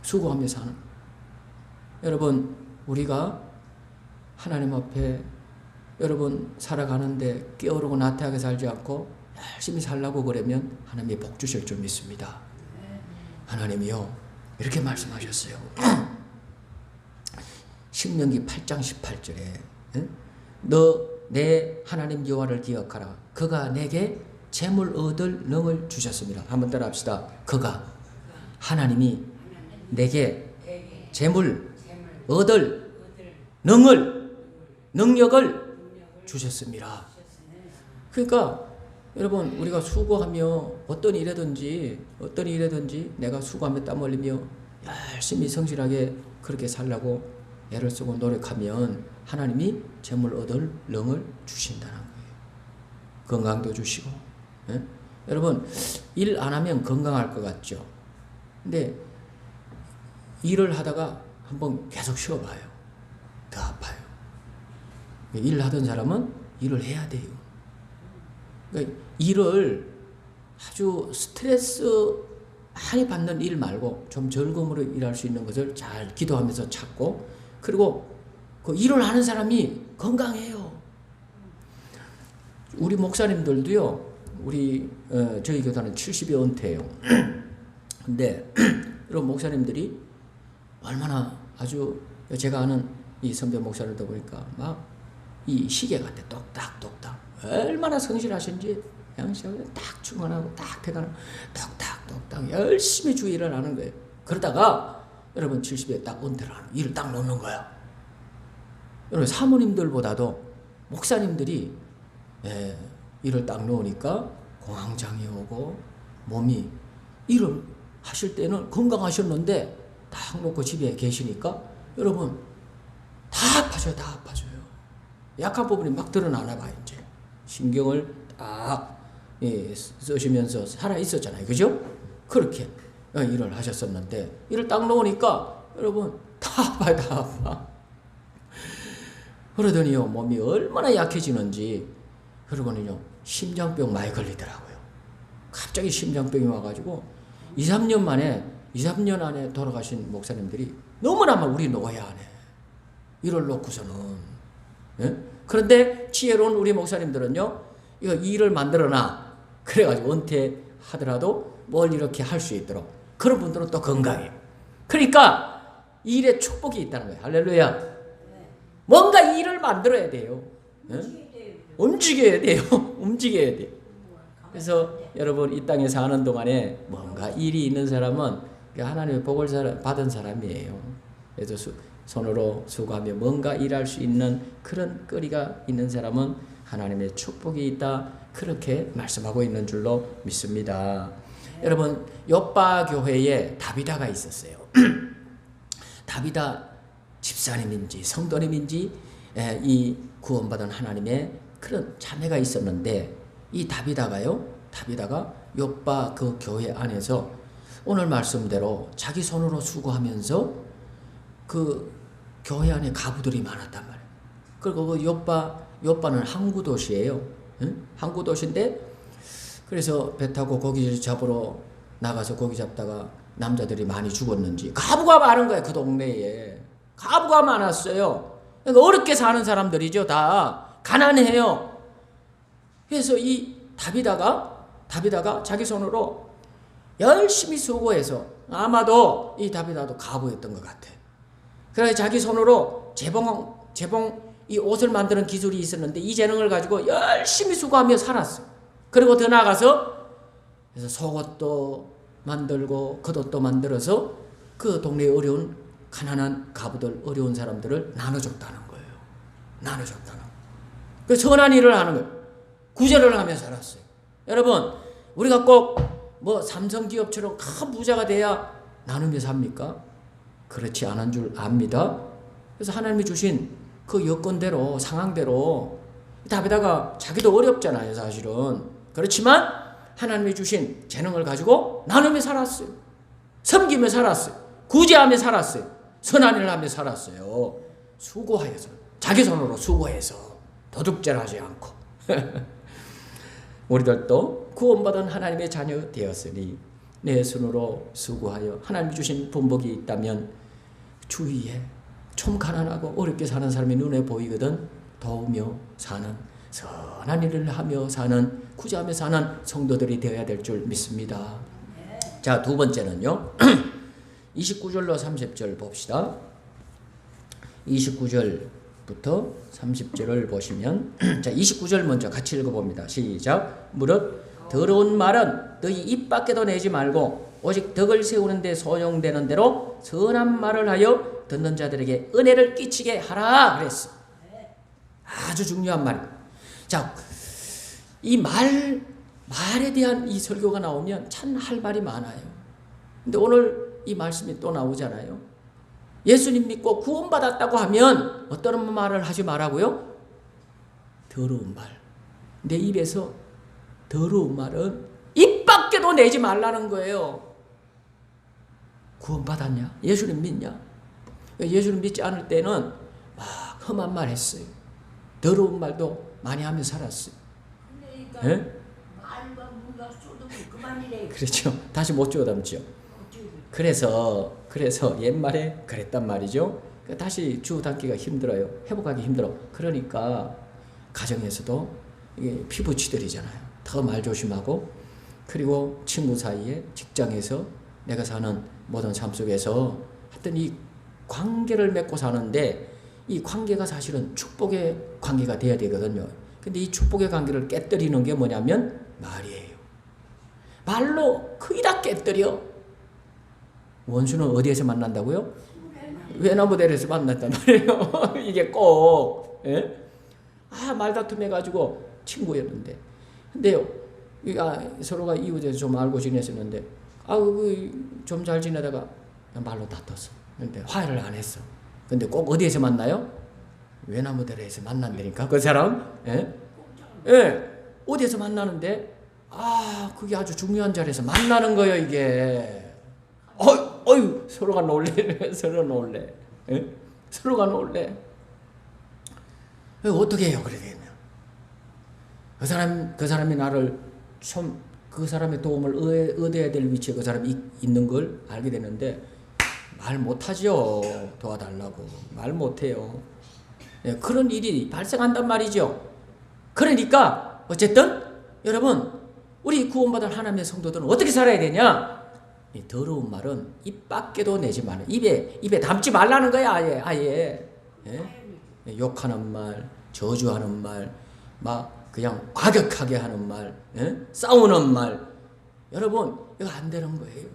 수고하며 사는. 여러분 우리가 하나님 앞에 여러분 살아가는데 게으르고 나태하게 살지 않고 열심히 살라고 그러면 하나님이 복 주실 줄 믿습니다. 하나님이요 이렇게 말씀하셨어요. 신명기 8장 18절에 너 내 하나님 여호와를 기억하라. 그가 내게 재물 얻을 능을 주셨습니다. 한번 따라합시다. 그가 하나님이 내게 재물 얻을 능력을 주셨습니다. 그러니까 여러분 우리가 수고하며 어떤 일이든지 내가 수고하며 땀 흘리며 열심히 성실하게 그렇게 살라고 애를 쓰고 노력하면 하나님이 재물 얻을 능을 주신다는 거예요. 건강도 주시고. 여러분 일 안 하면 건강할 것 같죠. 근데 일을 하다가 한번 계속 쉬어봐요. 더 아파요. 일하던 사람은 일을 해야 돼요. 그러니까 일을 아주 스트레스 많이 받는 일 말고 좀 즐거움으로 일할 수 있는 것을 잘 기도하면서 찾고, 그리고 그 일을 하는 사람이 건강해요. 우리 목사님들도요, 저희 교단은 70이 은퇴예요. 근데 여러분 목사님들이 얼마나 아주, 제가 아는 이 선배 목사님들 보니까 막 이 시계 같아, 똑딱똑딱 얼마나 성실하신지, 양식을 딱 주문하고 딱 퇴근하고 똑딱똑딱 열심히 주 일을 하는 거예요. 그러다가 여러분 70에 딱 은퇴를 하는, 일을 딱 놓는 거야. 여러분 사모님들보다도 목사님들이 일을 딱 놓으니까 공황장애 오고, 몸이, 일을 하실 때는 건강하셨는데 딱 놓고 집에 계시니까 여러분 다 아파져요. 다 아파져요. 약한 부분이 막 드러나나 봐요. 이제 신경을 딱 쓰시면서 살아 있었잖아요. 그죠? 그렇게 일을 하셨었는데 일을 딱 놓으니까 여러분 다 아파요. 다 아파. 그러더니요, 몸이 얼마나 약해지는지, 그러고는요 심장병 많이 걸리더라고요. 갑자기 심장병이 와가지고 2, 3년 안에 돌아가신 목사님들이 너무나 막 우리 노예 안에 일을 놓고서는. 그런데 지혜로운 우리 목사님들은요, 이거 일을 만들어놔. 그래가지고 은퇴하더라도 뭘 이렇게 할 수 있도록. 그런 분들은 또 건강해요. 그러니까 일에 축복이 있다는 거예요. 할렐루야. 뭔가 일을 만들어야 돼요. 움직여야 돼요. 움직여야 돼요. 그래서 여러분 이 땅에 사는 동안에 뭔가 일이 있는 사람은 하나님의 복을 받은 사람이에요. 그래서 손으로 수고하며 뭔가 일할 수 있는 그런 거리가 있는 사람은 하나님의 축복이 있다, 그렇게 말씀하고 있는 줄로 믿습니다. 여러분 요빠 교회에 다비다가 있었어요. 다비다 집사님인지 성도님인지 이 구원받은 하나님의 그런 자매가 있었는데, 이 다비다가 요빠 그 교회 안에서 오늘 말씀대로 자기 손으로 수고하면서 그 교회 안에 가부들이 많았단 말이에요. 그리고 그 요빠는 항구 도시예요. 항구 도시인데, 그래서 배 타고 고기 잡으러 나가서 고기 잡다가 남자들이 많이 죽었는지 가부가 많은 거예요. 그 동네에 가부가 많았어요. 그러니까 어렵게 사는 사람들이죠. 다 가난해요. 그래서 이 다비다가 자기 손으로 열심히 수고해서, 아마도 이 다비다도 가부였던 것 같아. 그래서 자기 손으로 재봉 이 옷을 만드는 기술이 있었는데 이 재능을 가지고 열심히 수고하며 살았어요. 그리고 더 나아가서 그래서 속옷도 만들고 겉옷도 만들어서 그 동네에 어려운 가난한 가부들, 어려운 사람들을 나눠줬다는 거예요. 나눠줬다는 거예요. 그 선한 일을 하는 거예요. 구제를 하며 살았어요. 여러분 우리가 꼭 뭐 삼성기업처럼 큰 부자가 돼야 나누며 삽니까? 그렇지 않은 줄 압니다. 그래서 하나님이 주신 그 여건대로, 상황대로, 다비다가 자기도 어렵잖아요 사실은. 그렇지만 하나님이 주신 재능을 가지고 나누며 살았어요. 섬기며 살았어요. 구제하며 살았어요. 선한 일을 하며 살았어요. 수고하여서, 자기 손으로 수고해서 도둑질 하지 않고. 우리들도 구원받은 하나님의 자녀 되었으니 내 손으로 수고하여 하나님이 주신 분복이 있다면 주위에 좀 가난하고 어렵게 사는 사람이 눈에 보이거든 도우며 사는, 선한 일을 하며 사는, 구제하며 사는 성도들이 되어야 될 줄 믿습니다. 자, 두 번째는요. 29절로 30절 봅시다. 29절부터 30절을 보시면, 자, 29절 먼저 같이 읽어봅니다. 시작. 무릇 더러운 말은 너희 입 밖에도 내지 말고 오직 덕을 세우는 데 소용되는 대로 선한 말을 하여 듣는 자들에게 은혜를 끼치게 하라 그랬어. 아주 중요한 말. 자, 이 말에 대한 이 설교가 나오면 참 할 말이 많아요. 근데 오늘 이 말씀이 또 나오잖아요. 예수님 믿고 구원받았다고 하면 어떤 말을 하지 말라고요? 더러운 말. 내 입에서 더러운 말은 입 밖에도 내지 말라는 거예요. 구원받았냐? 예수님 믿냐? 예수님 믿지 않을 때는 막 험한 말 했어요. 더러운 말도 많이 하며 살았어요. 예? 아니래. 그렇죠. 다시 못 주워 담죠. 그래서 옛말에 그랬단 말이죠. 다시 주워 담기가 힘들어요. 회복하기 힘들어. 그러니까 가정에서도 이게 피부치들이잖아요. 더 말 조심하고, 그리고 친구 사이에, 직장에서, 내가 사는 모든 삶 속에서 하여튼 이 관계를 맺고 사는데, 이 관계가 사실은 축복의 관계가 돼야 되거든요. 근데 이 축복의 관계를 깨뜨리는 게 뭐냐면 말이에요. 말로 거의 다 깨뜨려. 원수는 어디에서 만난다고요? 외나무대에서 만났단 말이에요. 이게 꼭, 예? 말다툼 해가지고 친구였는데, 근데요, 서로가 이웃에서 좀 알고 지냈었는데, 좀 잘 지내다가 말로 다퉜어. 근데 화해를 안 했어. 근데 꼭 어디에서 만나요? 외나무대에서 만난다니까, 그 사람. 예? 예, 어디에서 만나는데, 그게 아주 중요한 자리에서 만나는 거예요, 이게. 서로가 놀래. 서로 놀래. 예? 서로가 놀래. 어떻게 해요, 그래 되면? 그 사람이 나를 그 사람의 도움을 얻어야 될 위치에 그 사람이 있는 걸 알게 되는데, 말 못하죠. 도와달라고. 말 못해요. 예, 그런 일이 발생한단 말이죠. 그러니까, 어쨌든, 여러분, 우리 구원받은 하나님의 성도들은 어떻게 살아야 되냐? 이 더러운 말은 입 밖에도 내지 말라. 입에 담지 말라는 거야, 아예. 예? 욕하는 말, 저주하는 말, 막 그냥 과격하게 하는 말, 예? 싸우는 말. 여러분, 이거 안 되는 거예요.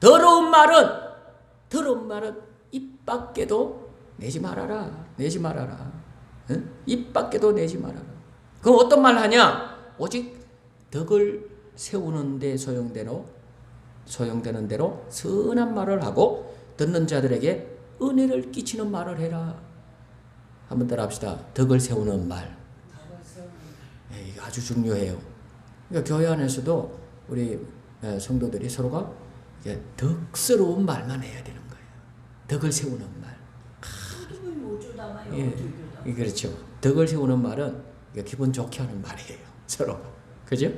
더러운 말은 입 밖에도 내지 말아라. 예? 입 밖에도 내지 말아라. 그럼 어떤 말 하냐? 오직 덕을 세우는 데 소용되는 대로 선한 말을 하고 듣는 자들에게 은혜를 끼치는 말을 해라. 한번 따라 합시다. 덕을 세우는 말. 이게 아주 중요해요. 그러니까 교회 안에서도 우리 성도들이 서로가 덕스러운 말만 해야 되는 거예요. 덕을 세우는 말. 예, 그렇죠. 덕을 세우는 말은 기분 좋게 하는 말이에요. 서로가. 그죠?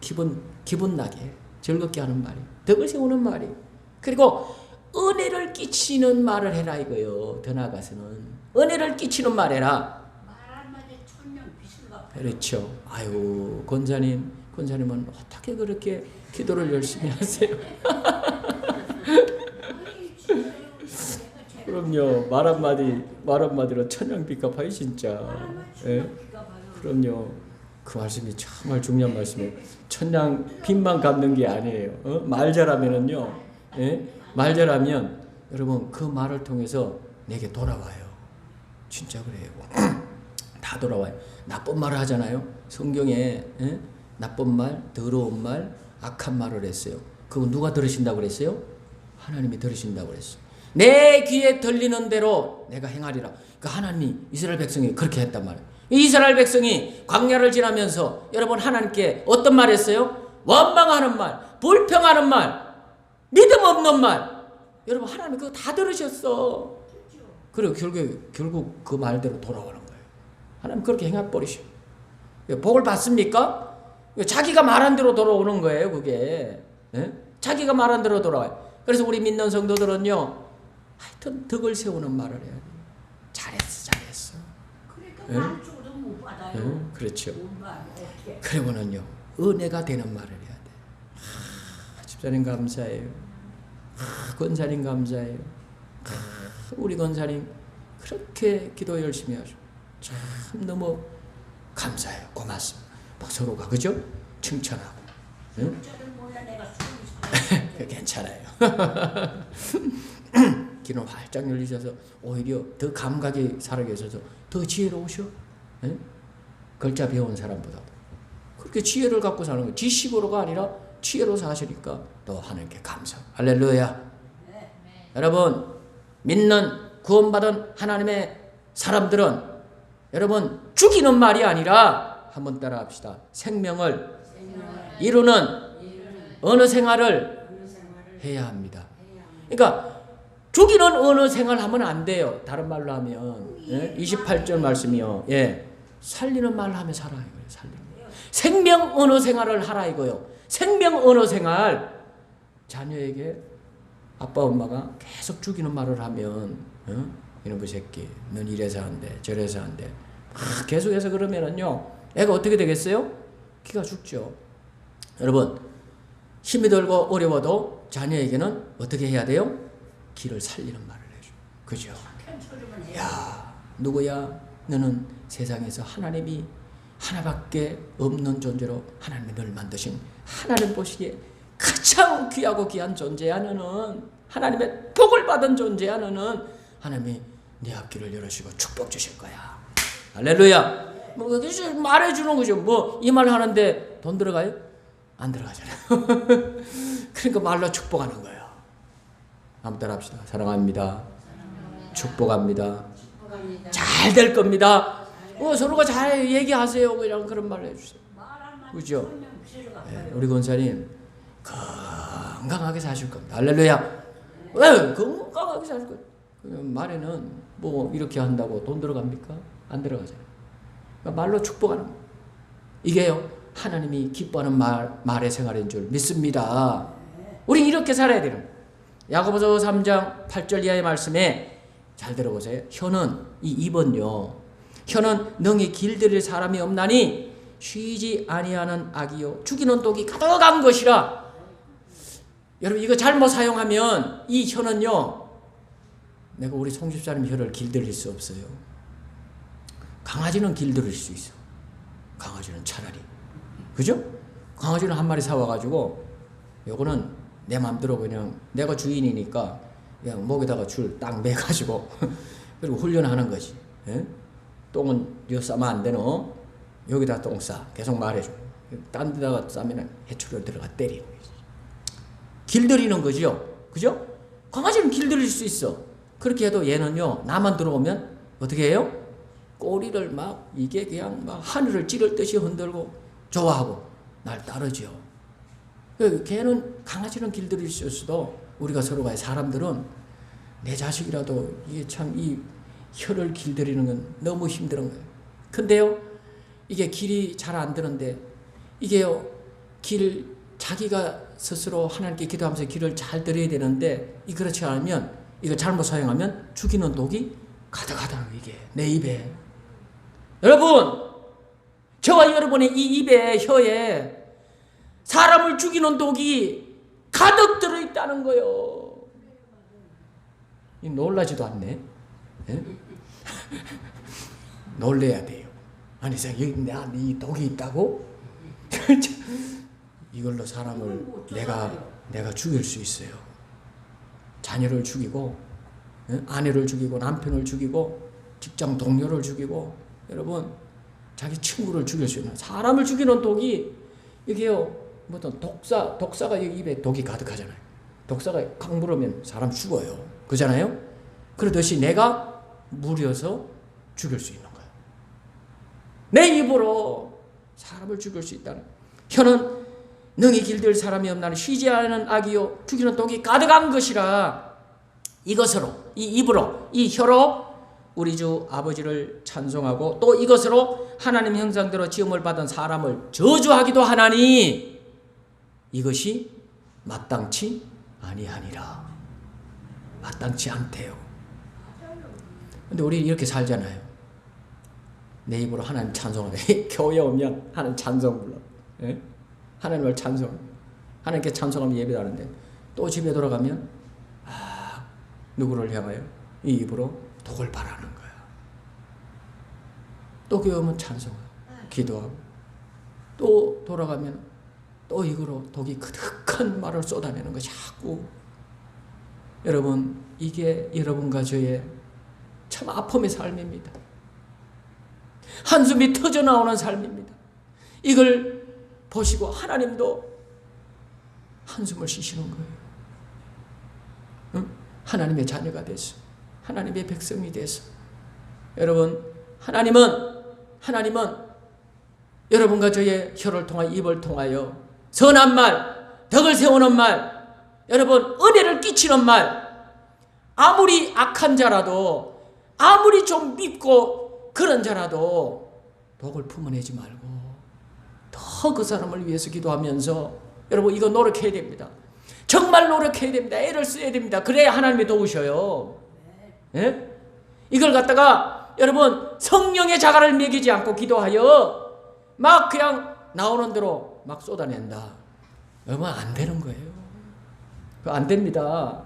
기분 나게, 즐겁게 하는 말이. 덕을 세우는 말이. 그리고 은혜를 끼치는 말을 해라 이거요. 더 나아가서는 은혜를 끼치는 말 해라. 말 한마디 천년 빛을 갚아. 그렇죠. 아유, 권사님은 어떻게 그렇게 기도를 열심히 하세요? 그럼요. 말 한마디로 천냥빚 갚아요, 진짜. 예? 그럼요. 그 말씀이 정말 중요한 말씀이에요. 천냥빚만 갚는 게 아니에요. 말 잘하면은요. 예? 말 잘하면 여러분 그 말을 통해서 내게 돌아와요. 진짜 그래요. 다 돌아와요. 나쁜 말을 하잖아요. 성경에 예? 나쁜 말, 더러운 말, 악한 말을 했어요. 그거 누가 들으신다고 그랬어요? 하나님이 들으신다고 그랬어요. 내 귀에 들리는 대로 내가 행하리라. 그 하나님이 이스라엘 백성이 그렇게 했단 말이에요. 이스라엘 백성이 광야를 지나면서 여러분 하나님께 어떤 말 했어요? 원망하는 말, 불평하는 말, 믿음 없는 말. 여러분 하나님 그거 다 들으셨어. 그리고 결국 그 말대로 돌아오는 거예요. 하나님 그렇게 행해버리셔. 복을 받습니까? 자기가 말한 대로 돌아오는 거예요. 그게. 네? 자기가 말한 대로 돌아와요. 그래서 우리 믿는 성도들은요. 하여튼 덕을 세우는 말을 해야 돼요. 잘했어. 그러니까 네? 말 줘도 못 받아요. 네? 그렇죠. 어떻게? 그러면은요. 은혜가 되는 말을 해야 돼. 집사님 감사해요. 권사님 감사해요. 우리 권사님 그렇게 기도 열심히 하죠. 참 너무 감사해요. 고맙습니다. 막 서로가 그죠? 칭찬하고. 응? 몰라 내가 괜찮아요. 귀는 활짝 열리셔서 오히려 더 감각이 살아계셔서 더 지혜로우셔. 응? 글자 배운 사람보다도. 그렇게 지혜를 갖고 사는 거예요. 지식으로가 아니라 지혜로 사시니까 또 하나님께 감사. 할렐루야. 네. 여러분 믿는 구원받은 하나님의 사람들은 여러분 죽이는 말이 아니라 한번 따라 합시다. 생명을 이루는 어느 생활을 해야 합니다. 그러니까 죽이는 어느 생활을 하면 안 돼요. 다른 말로 하면 28절 말씀이요. 예. 살리는 말을 하면 살아요. 살리는. 생명 어느 생활을 하라 이거요. 생명 언어 생활. 자녀에게 아빠 엄마가 계속 죽이는 말을 하면 이놈의 새끼 넌 이래서 안 돼 저래서 안 돼 막 계속해서 그러면은요 애가 어떻게 되겠어요? 기가 죽죠. 여러분 힘이 들고 어려워도 자녀에게는 어떻게 해야 돼요? 길을 살리는 말을 해줘. 그죠? 야 누구야 너는 세상에서 하나님이 하나밖에 없는 존재로 하나님이 널 만드신 하나님 보시기에 가장 귀하고 귀한 존재야. 너는 하나님의 복을 받은 존재야. 너는 하나님이 네 앞길을 열어주시고 축복 주실 거야. 할렐루야. 뭐 말해주는 거죠. 뭐 이 말 하는데 돈 들어가요? 안 들어가잖아요. 그러니까 말로 축복하는 거예요. 한번 따라합시다. 사랑합니다. 축복합니다. 잘 될 겁니다. 서로가 잘 얘기하세요. 그냥 그런 말을 해주세요. 그죠? 네, 우리 권사님 건강하게 사실 겁니다. 할렐루야. 왜 건강하게 사실 거예요? 말에는 뭐 이렇게 한다고 돈 들어갑니까? 안 들어가잖아요. 그러니까 말로 축복하는 거예요. 이게요 하나님이 기뻐하는 말의 생활인 줄 믿습니다. 우리 이렇게 살아야 되는 거예요. 야고보서 3장 8절 이하의 말씀에 잘 들어보세요. 혀는 이 2번요. 혀는 능히 길들일 사람이 없나니 쉬지 아니하는 악이요 죽이는 독이 가득한 것이라. 여러분 이거 잘못 사용하면 이 혀는요 내가 우리 송집사님 혀를 길들일 수 없어요. 강아지는 길들일 수 있어. 강아지는 차라리 그죠? 강아지는 한 마리 사와가지고 요거는 내 맘대로 그냥 내가 주인이니까 그냥 목에다가 줄 딱 매가지고 그리고 훈련하는 거지. 예? 똥은 요 싸면 안 되노? 여기다 똥 싸. 계속 말해줘. 딴 데다가 싸면 해초로 들어가 때리는 거지. 길들이는 거죠. 그죠? 강아지는 길들일 수 있어. 그렇게 해도 얘는요 나만 들어오면 어떻게 해요? 꼬리를 막 이게 그냥 막 하늘을 찌를 듯이 흔들고 좋아하고 날 따르죠. 걔는 강아지는 길들일 수 있어도 우리가 서로가 사람들은 내 자식이라도 이게 참 이 혀를 길들이는 건 너무 힘든 거예요. 근데요 이게 길이 잘 안 드는데 이게요 자기가 스스로 하나님께 기도하면서 길을 잘 들여야 되는데 그렇지 않으면 이거 잘못 사용하면 죽이는 독이 가득하다는 이게 내 입에. 여러분 저와 여러분의 이 입에 혀에 사람을 죽이는 독이 가득 들어있다는 거요. 놀라지도 않네. 예? 놀래야 돼요. 아니 여기 이 독이 있다고? 이걸로 사람을 내가 죽일 수 있어요. 자녀를 죽이고 아내를 죽이고 남편을 죽이고 직장 동료를 죽이고 여러분 자기 친구를 죽일 수 있는 사람을 죽이는 독이 이게요 어떤 독사가 입에 독이 가득하잖아요. 독사가 칵 물으면 사람 죽어요. 그잖아요. 그러듯이 내가 무려서 죽일 수 있는 거예요. 내 입으로 사람을 죽일 수 있다는. 혀는 능히 길들 사람이 없나니 쉬지 않는 악이요 죽이는 독이 가득한 것이라. 이것으로 이 입으로 이 혀로 우리 주 아버지를 찬송하고 또 이것으로 하나님 형상대로 지음을 받은 사람을 저주하기도 하나니 이것이 마땅치 아니하니라. 마땅치 않대요. 근데 우리 이렇게 살잖아요. 내 입으로 하나님 찬송하다. 교회 오면 하나님 찬송 불러. 예? 하나님을 찬송. 하나님께 찬송하면 예배하는데 또 집에 돌아가면 누구를 향하여? 이 입으로 독을 바라는 거야. 또 교회 오면 찬송하고 기도하고 또 돌아가면 또 이거로 독이 그득한 말을 쏟아내는 거 자꾸. 여러분 이게 여러분과 저의 참 아픔의 삶입니다. 한숨이 터져나오는 삶입니다. 이걸 보시고 하나님도 한숨을 쉬시는 거예요. 응? 하나님의 자녀가 돼서 하나님의 백성이 돼서 여러분 하나님은 여러분과 저의 혀를 통하여 입을 통하여 선한 말, 덕을 세우는 말, 여러분 은혜를 끼치는 말, 아무리 악한 자라도 아무리 좀 밉고 그런 자라도 독을 품어내지 말고 더 그 사람을 위해서 기도하면서 여러분 이거 노력해야 됩니다. 정말 노력해야 됩니다. 애를 써야 됩니다. 그래야 하나님이 도우셔요. 예? 이걸 갖다가 여러분 성령의 자갈을 먹이지 않고 기도하여 막 그냥 나오는 대로 막 쏟아낸다. 여러분 안 되는 거예요. 안 됩니다.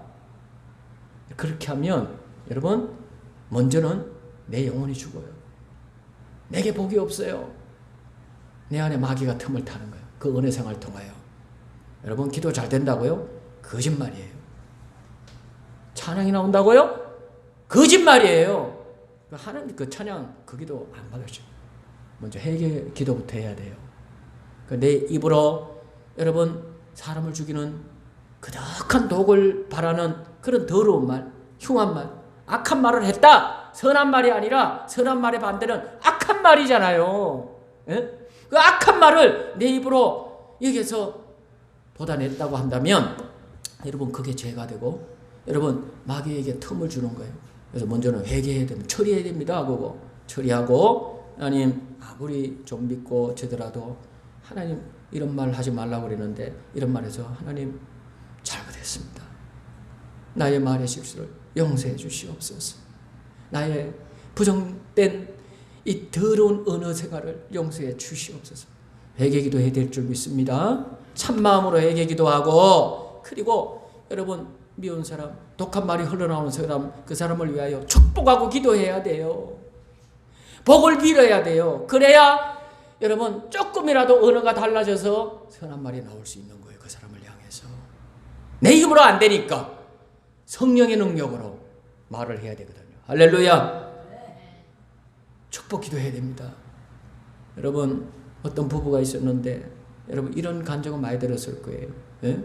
그렇게 하면 여러분 먼저는 내 영혼이 죽어요. 내게 복이 없어요. 내 안에 마귀가 틈을 타는 거예요. 그 은혜 생활을 통하여. 여러분 기도 잘 된다고요? 거짓말이에요. 찬양이 나온다고요? 거짓말이에요. 하나님 그 찬양 그 기도 안 받으셔. 먼저 회개 기도부터 해야 돼요. 내 입으로 여러분 사람을 죽이는 그득한 독을 바라는 그런 더러운 말, 흉한 말, 악한 말을 했다. 선한 말이 아니라 선한 말의 반대는 악한 말이잖아요. 예? 그 악한 말을 내 입으로 여기서 쏟아냈다고 한다면 여러분 그게 죄가 되고 여러분 마귀에게 틈을 주는 거예요. 그래서 먼저는 회개해야 됩니다. 처리해야 됩니다. 그거 처리하고 하나님 아무리 좀 믿고 저더라도 하나님 이런 말 하지 말라고 그러는데 이런 말에서 하나님 잘못했습니다. 나의 말의 실수를 용서해 주시옵소서. 나의 부정된 이 더러운 언어 생활을 용서해 주시옵소서. 회개기도 해야 될 줄 믿습니다. 참마음으로 회개기도하고 그리고 여러분 미운 사람, 독한 말이 흘러나오는 사람, 그 사람을 위하여 축복하고 기도해야 돼요. 복을 빌어야 돼요. 그래야 여러분 조금이라도 언어가 달라져서 선한 말이 나올 수 있는 거예요. 그 사람을 향해서. 내 힘으로 안 되니까 성령의 능력으로 말을 해야 되거든요. 할렐루야. 축복 기도해야 됩니다. 여러분 어떤 부부가 있었는데 여러분 이런 간증은 많이 들었을 거예요. 예?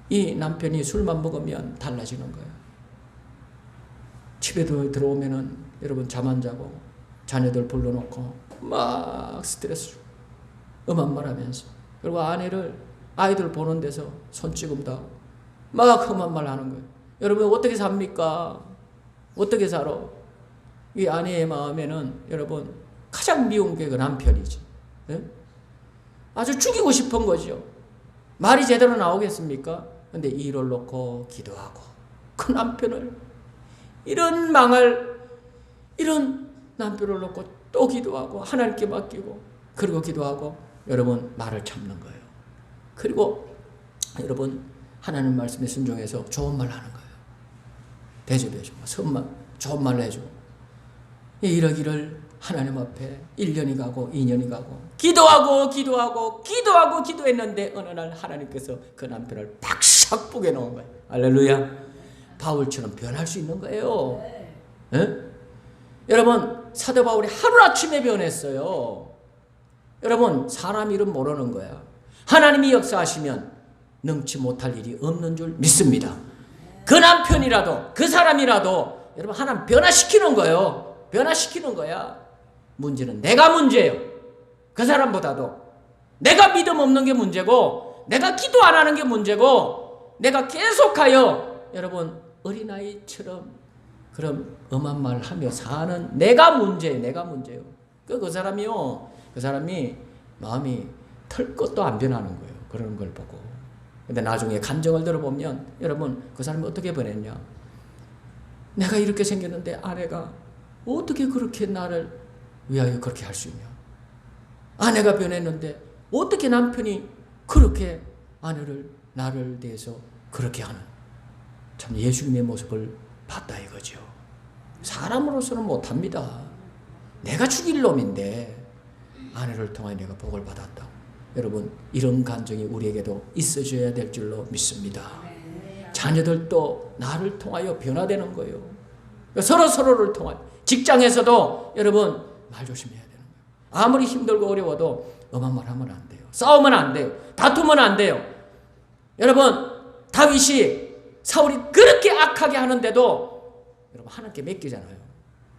이 남편이 술만 먹으면 달라지는 거예요. 집에 들어오면은 여러분 잠 안 자고 자녀들 불러놓고 막 스트레스 주고 음한 말 하면서 그리고 아내를 아이들 보는 데서 손찌검도 하고 막 험한 말 하는 거예요. 여러분 어떻게 삽니까? 어떻게 살아? 이 아내의 마음에는 여러분 가장 미운 게 그 남편이지. 예? 아주 죽이고 싶은 거죠. 말이 제대로 나오겠습니까? 근데 일을 놓고 기도하고 그 남편을 이런 남편을 놓고 또 기도하고 하나님께 맡기고 그리고 기도하고 여러분 말을 참는 거예요. 그리고 여러분 하나님 말씀에 순종해서 좋은 말 하는 거예요. 대접해주고 선만 좋은 말을 해주고 이러기를 하나님 앞에 1년이 가고 2년이 가고 기도했는데 어느 날 하나님께서 그 남편을 박싹 뿌게 놓은 거예요. 할렐루야. 바울처럼 변할 수 있는 거예요. 예? 여러분 사도 바울이 하루아침에 변했어요. 여러분 사람 이름 모르는 거야. 하나님이 역사하시면 능치 못할 일이 없는 줄 믿습니다. 그 남편이라도 그 사람이라도 여러분 하나님 변화시키는 거예요. 변화시키는 거야. 문제는 내가 문제예요. 그 사람보다도 내가 믿음 없는 게 문제고 내가 기도 안 하는 게 문제고 내가 계속하여 여러분 어린아이처럼 그런 엄한 말 하며 사는 내가 문제예요. 내가 문제예요. 그 사람이 마음이 털 것도 안 변하는 거예요. 그런 걸 보고. 근데 나중에 간증을 들어보면 여러분 그 사람이 어떻게 변했냐. 내가 이렇게 생겼는데 아내가 어떻게 그렇게 나를 위하여 그렇게 할 수 있냐. 아내가 변했는데 어떻게 남편이 그렇게 나를 대해서 그렇게 하는. 참 예수님의 모습을 봤다 이거죠. 사람으로서는 못합니다. 내가 죽일 놈인데 아내를 통해 내가 복을 받았다. 여러분 이런 감정이 우리에게도 있어줘야 될 줄로 믿습니다. 자녀들도 나를 통하여 변화되는 거예요. 서로를 통하여 직장에서도 여러분 말 조심해야 되는 거예요. 아무리 힘들고 어려워도 엄한 말 하면 안 돼요. 싸우면 안 돼요. 다투면 안 돼요. 여러분 다윗이 사울이 그렇게 악하게 하는데도 여러분 하나님께 맡기잖아요.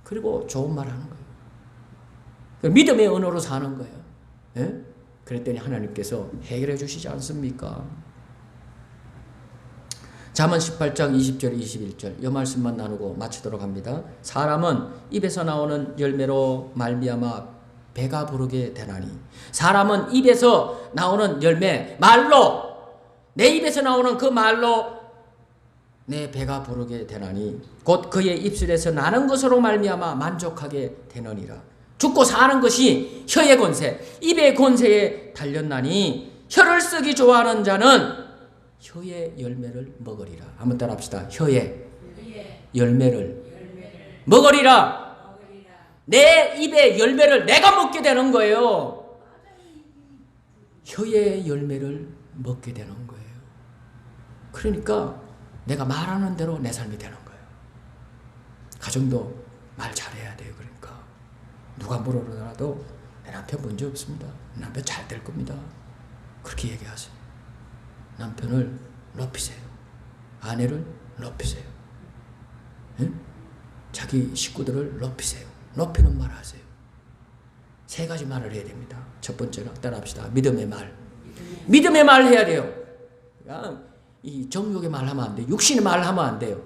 그리고 좋은 말 하는 거예요. 믿음의 언어로 사는 거예요. 예? 그랬더니 하나님께서 해결해 주시지 않습니까? 잠언 18장 20절 21절 이 말씀만 나누고 마치도록 합니다. 사람은 입에서 나오는 열매로 말미암아 배가 부르게 되나니. 사람은 입에서 나오는 열매, 말로, 내 입에서 나오는 그 말로 내 배가 부르게 되나니 곧 그의 입술에서 나는 것으로 말미암아 만족하게 되느니라. 죽고 사는 것이 혀의 권세, 입의 권세에 달렸나니 혀를 쓰기 좋아하는 자는 혀의 열매를 먹으리라. 한번 따라합시다. 혀의 열매를 먹으리라. 내 입의 열매를 내가 먹게 되는 거예요. 혀의 열매를 먹게 되는 거예요. 그러니까 내가 말하는 대로 내 삶이 되는 거예요. 가정도 말 잘해야 돼요. 그러니까 누가 물어보더라도 내 남편 문제 없습니다. 내 남편 잘 될 겁니다. 그렇게 얘기하세요. 남편을 높이세요. 아내를 높이세요. 응? 자기 식구들을 높이세요. 높이는 말 하세요. 세 가지 말을 해야 됩니다. 첫 번째는 따라합시다. 믿음의 말. 믿음의 말 해야 돼요. 그냥 이 정욕의 말 하면 안 돼요. 육신의 말 하면 안 돼요.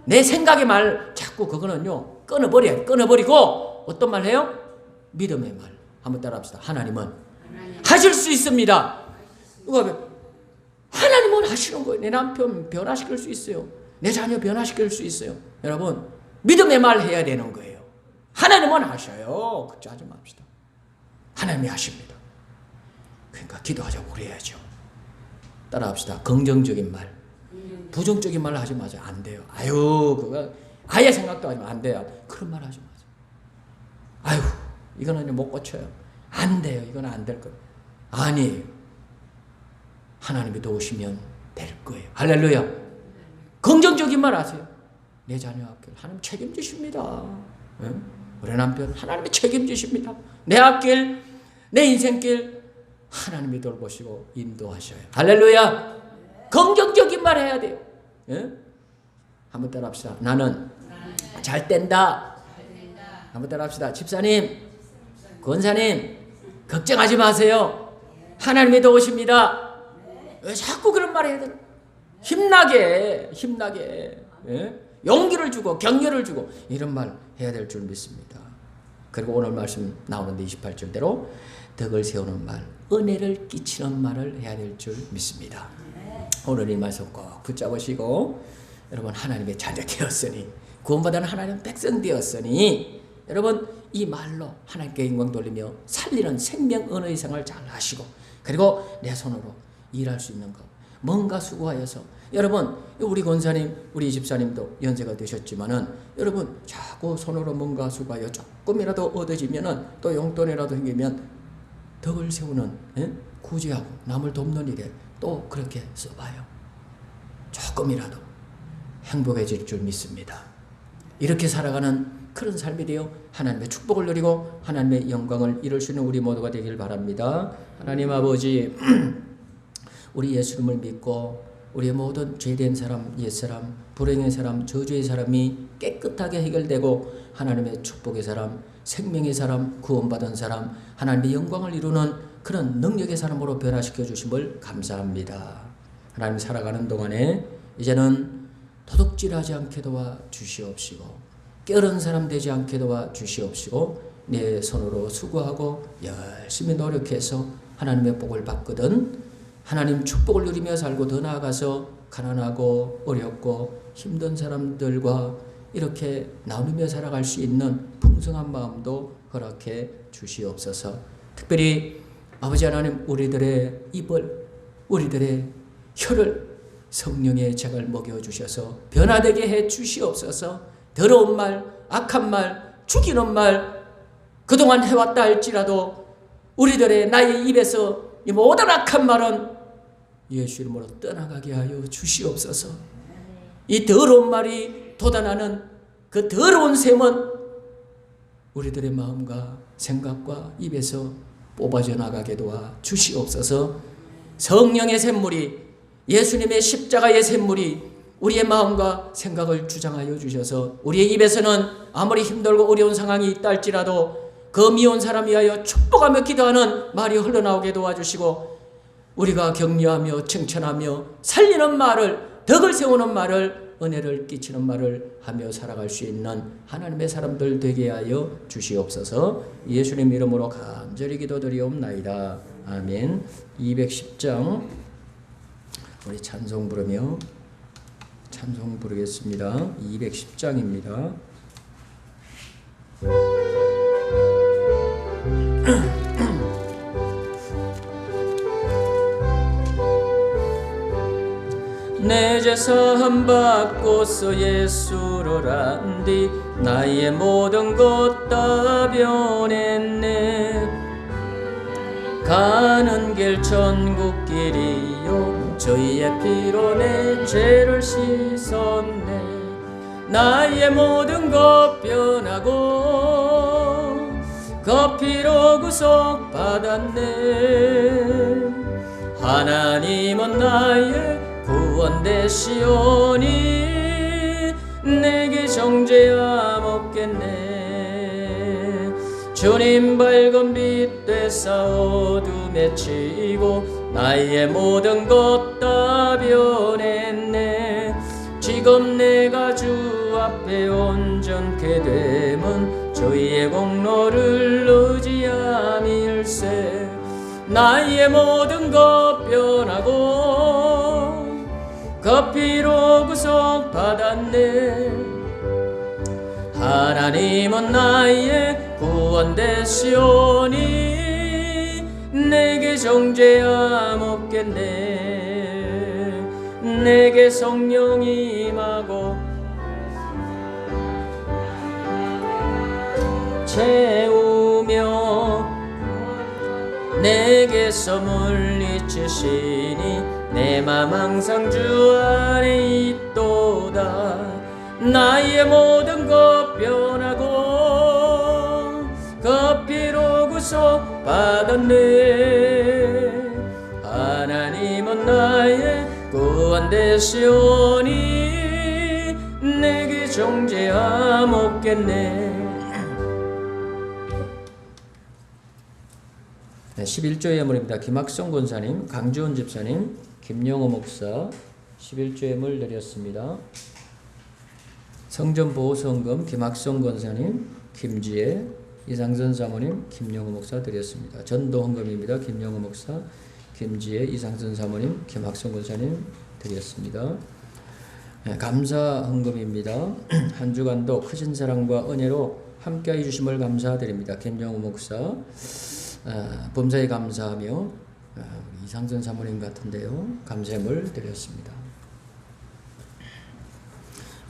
내 생각의 말 자꾸 그거는요 끊어버려요. 끊어버리고 어떤 말 해요? 믿음의 말. 한번 따라합시다. 하나님은 하실 수 있습니다. 하나님은 하시는 거예요. 내 남편 변화시킬 수 있어요. 내 자녀 변화시킬 수 있어요. 여러분 믿음의 말 해야 되는 거예요. 하나님은 하셔요. 걱정하지 맙시다. 하나님이 하십니다. 그러니까 기도하자고 그래야죠. 따라합시다. 긍정적인 말. 부정적인 말 하지 마세요. 안 돼요. 아유 그거 아예 생각도 하지 마. 안 돼요. 그런 말 하지 마세요. 아유 이거는 못 고쳐요. 안 돼요. 이건 안 될 거예요. 아니에요. 하나님이 도우시면 될 거예요. 할렐루야. 긍정적인 말 하세요. 내 자녀 앞길 하나님 책임지십니다. 응? 우리 남편 하나님이 책임지십니다. 내 앞길, 내 인생길 하나님이 돌보시고 인도하셔요. 할렐루야. 긍정적인 말 해야 돼요. 응? 한번 따라합시다. 나는 잘 된다. 한번 따라합시다. 집사님, 권사님 걱정하지 마세요. 하나님이 도우십니다. 왜 자꾸 그런 말 해야 되나? 힘나게 예? 용기를 주고 격려를 주고 이런 말 해야 될 줄 믿습니다. 그리고 오늘 말씀 나오는데 28절대로 덕을 세우는 말, 은혜를 끼치는 말을 해야 될 줄 믿습니다. 오늘 이 말씀 꼭 붙잡으시고 여러분 하나님의 자녀 되었으니 구원받은 하나님 백성 되었으니 여러분 이 말로 하나님께 영광 돌리며 살리는 생명 은혜의 생활 잘 하시고 그리고 내 손으로 일할 수 있는 것 뭔가 수고하여서 여러분 우리 권사님 우리 집사님도 연세가 되셨지만은 여러분 자꾸 손으로 뭔가 수고하여 조금이라도 얻어지면은 또 용돈이라도 생기면 덕을 세우는 구제하고 남을 돕는 일에 또 그렇게 써봐요. 조금이라도 행복해질 줄 믿습니다. 이렇게 살아가는 그런 삶이 되어 하나님의 축복을 누리고 하나님의 영광을 이룰 수 있는 우리 모두가 되길 바랍니다. 하나님 아버지 우리 예수님을 믿고 우리의 모든 죄된 사람, 옛사람, 불행의 사람, 저주의 사람이 깨끗하게 해결되고 하나님의 축복의 사람, 생명의 사람, 구원받은 사람, 하나님의 영광을 이루는 그런 능력의 사람으로 변화시켜 주심을 감사합니다. 하나님 살아가는 동안에 이제는 도둑질하지 않게 도와 주시옵시고 깨어른 사람 되지 않게 도와 주시옵시고 내 손으로 수고하고 열심히 노력해서 하나님의 복을 받거든 하나님 축복을 누리며 살고 더 나아가서 가난하고 어렵고 힘든 사람들과 이렇게 나누며 살아갈 수 있는 풍성한 마음도 허락해 주시옵소서. 특별히 아버지 하나님 우리들의 입을 우리들의 혀를 성령의 책을 먹여주셔서 변화되게 해 주시옵소서. 더러운 말, 악한 말, 죽이는 말 그동안 해왔다 할지라도 우리들의 나의 입에서 이 모든 악한 말은 예수 이름으로 떠나가게 하여 주시옵소서. 이 더러운 말이 돋아나는 그 더러운 셈은 우리들의 마음과 생각과 입에서 뽑아져 나가게 도와 주시옵소서. 성령의 샘물이 예수님의 십자가의 샘물이 우리의 마음과 생각을 주장하여 주셔서 우리의 입에서는 아무리 힘들고 어려운 상황이 있다 할지라도 그 미운 사람이 하여 축복하며 기도하는 말이 흘러나오게 도와주시고 우리가 격려하며 칭찬하며 살리는 말을 덕을 세우는 말을 은혜를 끼치는 말을 하며 살아갈 수 있는 하나님의 사람들 되게 하여 주시옵소서. 예수님 이름으로 간절히 기도드리옵나이다. 아멘. 210장 우리 찬송 부르며 찬송 부르겠습니다. 210장입니다. 내 죄 사함 받고서 예수를 안 뒤 나의 모든 것 다 변했네. 가는 길 천국 길이요 주의 피로 내 죄를 씻었네. 나의 모든 것 변하고 그 피로 구속받았네. 하나님은 나의 구원 되시오니 내게 정죄함 없겠네. 주님 밝은 빛 되사 어둠에 치고 나의 모든 것 다 변했네. 지금 내가 주 앞에 온전케 됨은 주의 공로를 의지함일세. 나의 모든 것 변하고 그 피로 구속받았네. 하나님은 나의 구원 되시오니 내게 정죄함 없겠네. 내게 성령이 임하고 채우며 내게서 물리치시니 내 맘 항상 주 안에 있도다. 나의 모든 것 변하고 그 피로 구속받았네. 하나님은 나의 구원 되시오니 내게 정죄함 없겠네. 11조 예물입니다. 김학성 권사님, 강주원 집사님, 김영호 목사 11조 예물 드렸습니다. 성전 보호성금 김학성 권사님, 김지혜, 이상선 사모님, 김영호 목사 드렸습니다. 전도 헌금입니다. 김영호 목사, 김지혜, 이상선 사모님, 김학성 권사님 드렸습니다. 감사 헌금입니다. 한 주간도 크신 사랑과 은혜로 함께해 주심을 감사드립니다. 김영호 목사 범사에 감사하며 이상선 사모님 같은데요, 감사함을 드렸습니다.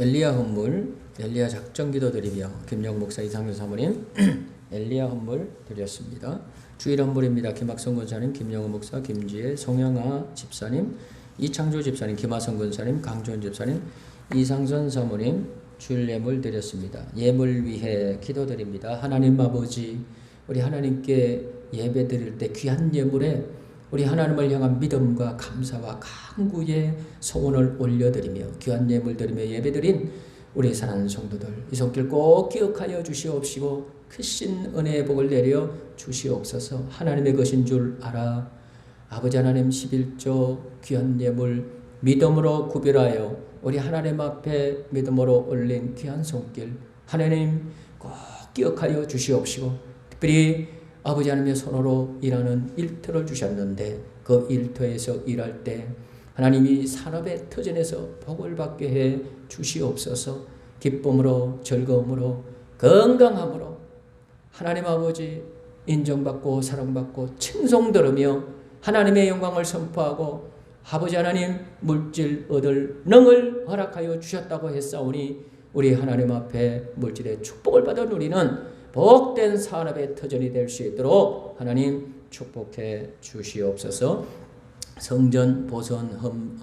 엘리야 헌물, 엘리야 작정기도 드리며 김영 목사, 이상선 사모님 엘리야 헌물 드렸습니다. 주일 헌물입니다. 김학성 권사님, 김영호 목사, 김지혜, 송영아 집사님, 이창조 집사님, 김하성 권사님, 강조원 집사님, 이상선 사모님 주일 예물 드렸습니다. 예물 위해 기도드립니다. 하나님 아버지, 우리 하나님께 예배 드릴 때 귀한 예물에 우리 하나님을 향한 믿음과 감사와 간구의 소원을 올려드리며 귀한 예물 드리며 예배 드린 우리 사랑하는 성도들, 이 손길 꼭 기억하여 주시옵시고 크신 은혜의 복을 내려 주시옵소서. 하나님의 것인 줄 알아 아버지 하나님 11조 귀한 예물 믿음으로 구별하여 우리 하나님 앞에 믿음으로 올린 귀한 손길 하나님 꼭 기억하여 주시옵시고, 특별히 아버지 하나님의 손으로 일하는 일터를 주셨는데 그 일터에서 일할 때 하나님이 산업의 터전에서 복을 받게 해 주시옵소서. 기쁨으로 즐거움으로 건강함으로 하나님 아버지 인정받고 사랑받고 칭송 들으며 하나님의 영광을 선포하고 아버지 하나님 물질 얻을 능을 허락하여 주셨다고 했사오니 우리 하나님 앞에 물질의 축복을 받은 우리는 복된 산업의 터전이 될 수 있도록 하나님 축복해 주시옵소서. 성전 보선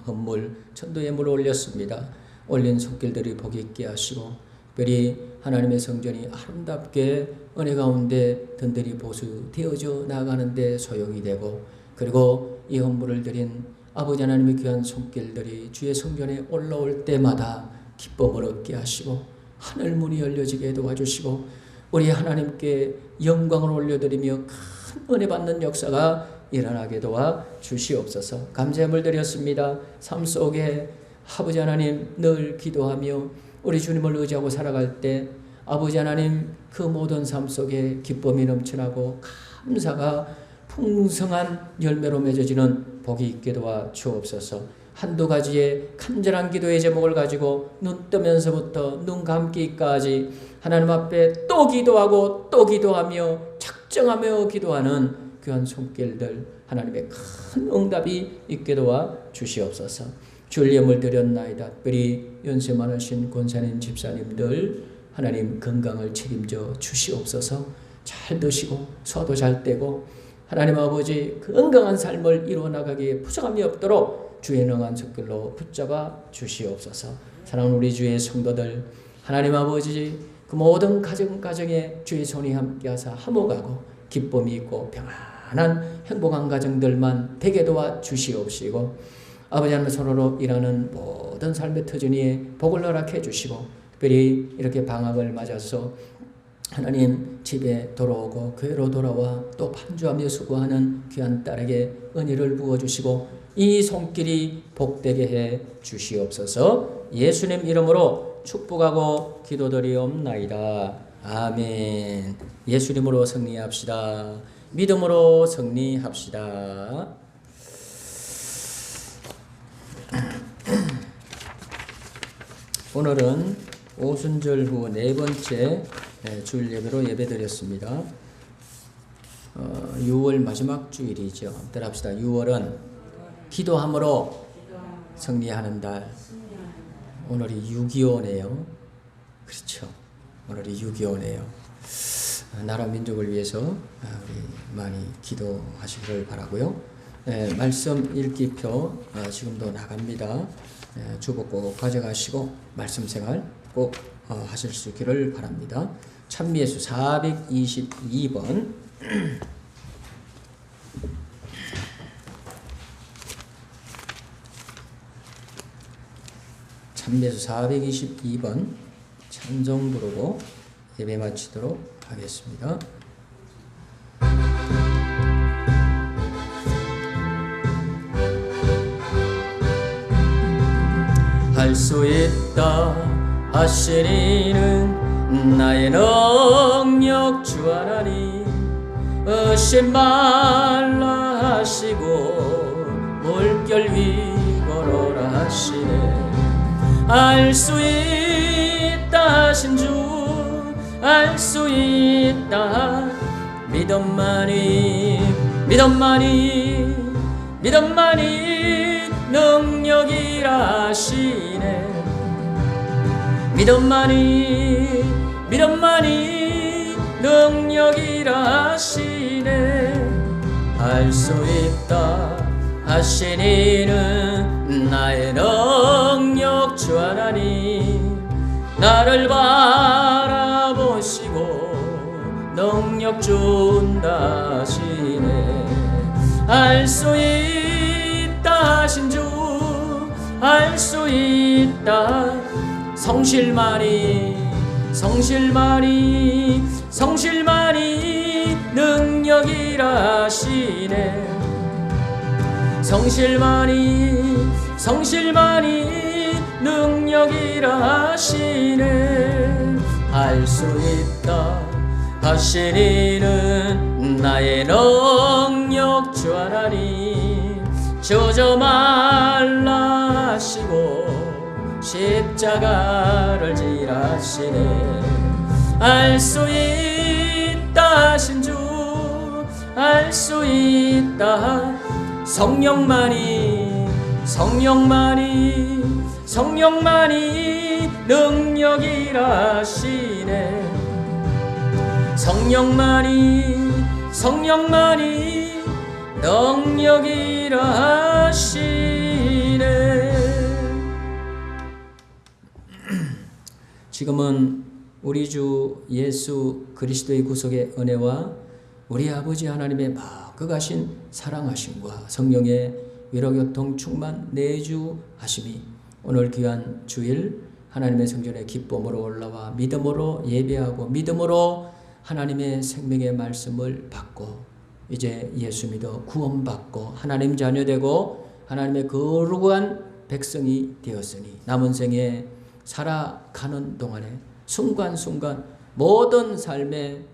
헌물 천도 예물을 올렸습니다. 올린 손길들이 복이 있게 하시고 특별히 하나님의 성전이 아름답게 은혜 가운데 든든히 보수되어져 나가는데 소용이 되고, 그리고 이 헌물을 드린 아버지 하나님의 귀한 손길들이 주의 성전에 올라올 때마다 기쁨을 얻게 하시고 하늘문이 열려지게 도와주시고 우리 하나님께 영광을 올려드리며 큰 은혜 받는 역사가 일어나게 도와 주시옵소서. 감사함을 드렸습니다. 삶 속에 아버지 하나님 늘 기도하며 우리 주님을 의지하고 살아갈 때 아버지 하나님 그 모든 삶 속에 기쁨이 넘쳐나고 감사가 풍성한 열매로 맺어지는 복이 있게 도와 주옵소서. 한두 가지의 간절한 기도의 제목을 가지고 눈 뜨면서부터 눈 감기까지 하나님 앞에 또 기도하고 또 기도하며 작정하며 기도하는 귀한 손길들 하나님의 큰 응답이 있게 도와 주시옵소서. 주를 예물 드렸나이다. 특별히 연세 많으신 권사님 집사님들 하나님 건강을 책임져 주시옵소서. 잘 드시고 소화도 잘 되고 하나님 아버지 건강한 삶을 이루어나가기에 부족함이 없도록 주의 능한 손길로 붙잡아 주시옵소서. 사랑하는 우리 주의 성도들 하나님 아버지 그 모든 가정에 주의 손이 함께하사 화목하고 기쁨이 있고 평안한 행복한 가정들만 되게 도와 주시옵시고 아버지 하나님 손으로 일하는 모든 삶의 터전이에 복을 허락해 주시고 특별히 이렇게 방학을 맞아서 하나님 집에 돌아오고 교회로 돌아와 또 반주하며 수고하는 귀한 딸에게 은혜를 부어주시고 이 손길이 복되게 해 주시옵소서. 예수님 이름으로 축복하고 기도드리옵나이다. 아멘. 예수님으로 승리합시다. 믿음으로 승리합시다. 오늘은 오순절 후 네 번째 주일 예배로 예배드렸습니다. 6월 마지막 주일이죠. 따라합시다. 6월은 기도함으로 승리하는 달. 오늘이 6.25네요. 그렇죠. 오늘이 6.25네요. 나라 민족을 위해서 우리 많이 기도하시기를 바라고요. 말씀 읽기표 지금도 나갑니다. 주보 꼭 가져가시고 말씀 생활 꼭 하실 수 있기를 바랍니다. 찬미예수 422번 찬미예수 422번 찬송 부르고 예배 마치도록 하겠습니다. 할 수 있다 하시리는 나의 능력 주 하나님 의심 말라 하시고 물결 위 걸어라 하시네. 알 수 있다 하신 주 알 수 있다 믿음만이 능력이라 하시네. 믿음만이 능력이라 하시네. 알 수 있다 하신 이는 나의 능력 주 하나님 나를 바라보시고 능력 준다 하시네. 알 수 있다 하신 주 알 수 있다 성실만이 능력이라 하시네. 성실만이 능력이라 하시네. 알 수 있다 하신 이는 나의 능력 주 하나님 저저 말라 하시고 십자가를 지라시네. 알 수 있다 하신 주 알 수 있다 성령만이 능력이라 하시네. 성령만이 능력이라 하시네. 지금은 우리 주 예수 그리스도의 구속의 은혜와 우리 아버지 하나님의 막극하신 사랑하심과 성령의 위로교통 충만 내주하심이 오늘 귀한 주일 하나님의 성전에 기쁨으로 올라와 믿음으로 예배하고 믿음으로 하나님의 생명의 말씀을 받고 이제 예수 믿어 구원받고 하나님 자녀되고 하나님의 거룩한 백성이 되었으니 남은 생에 살아가는 동안에 순간순간 모든 삶에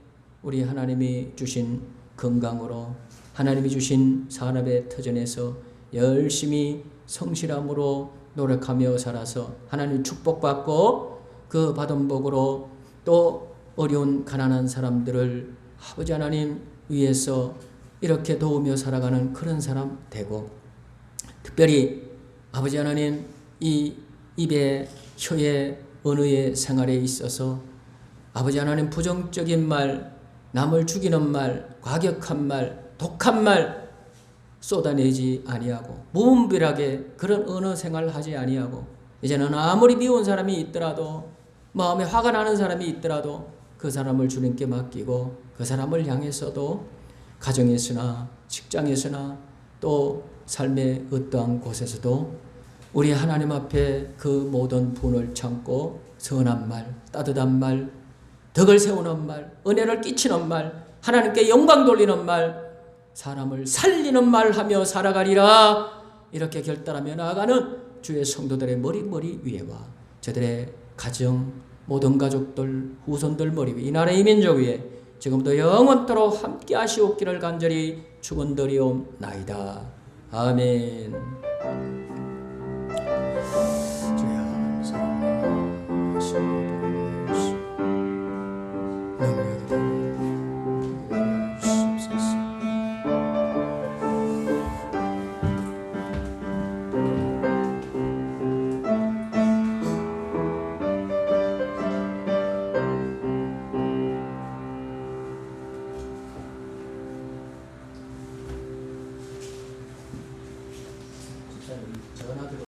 우리 하나님이 주신 건강으로 하나님이 주신 산업의 터전에서 열심히 성실함으로 노력하며 살아서 하나님 축복받고 그 받은 복으로 또 어려운 가난한 사람들을 아버지 하나님 위해서 이렇게 도우며 살아가는 그런 사람 되고, 특별히 아버지 하나님 이 입에 혀의 언어의 생활에 있어서 아버지 하나님 부정적인 말, 남을 죽이는 말, 과격한 말, 독한 말 쏟아내지 아니하고 무분별하게 그런 언어 생활을 하지 아니하고, 이제는 아무리 미운 사람이 있더라도 마음에 화가 나는 사람이 있더라도 그 사람을 주님께 맡기고 그 사람을 향해서도 가정에서나 직장에서나 또 삶의 어떠한 곳에서도 우리 하나님 앞에 그 모든 분을 참고 선한 말, 따뜻한 말, 덕을 세우는 말, 은혜를 끼치는 말, 하나님께 영광 돌리는 말, 사람을 살리는 말 하며 살아가리라. 이렇게 결단하며 나아가는 주의 성도들의 머리 위에와 저들의 가정, 모든 가족들, 후손들 머리 위에, 이 나라 이 민족 위에 지금부터 영원토록 함께 하시옵기를 간절히 축원드리옵나이다. 아멘.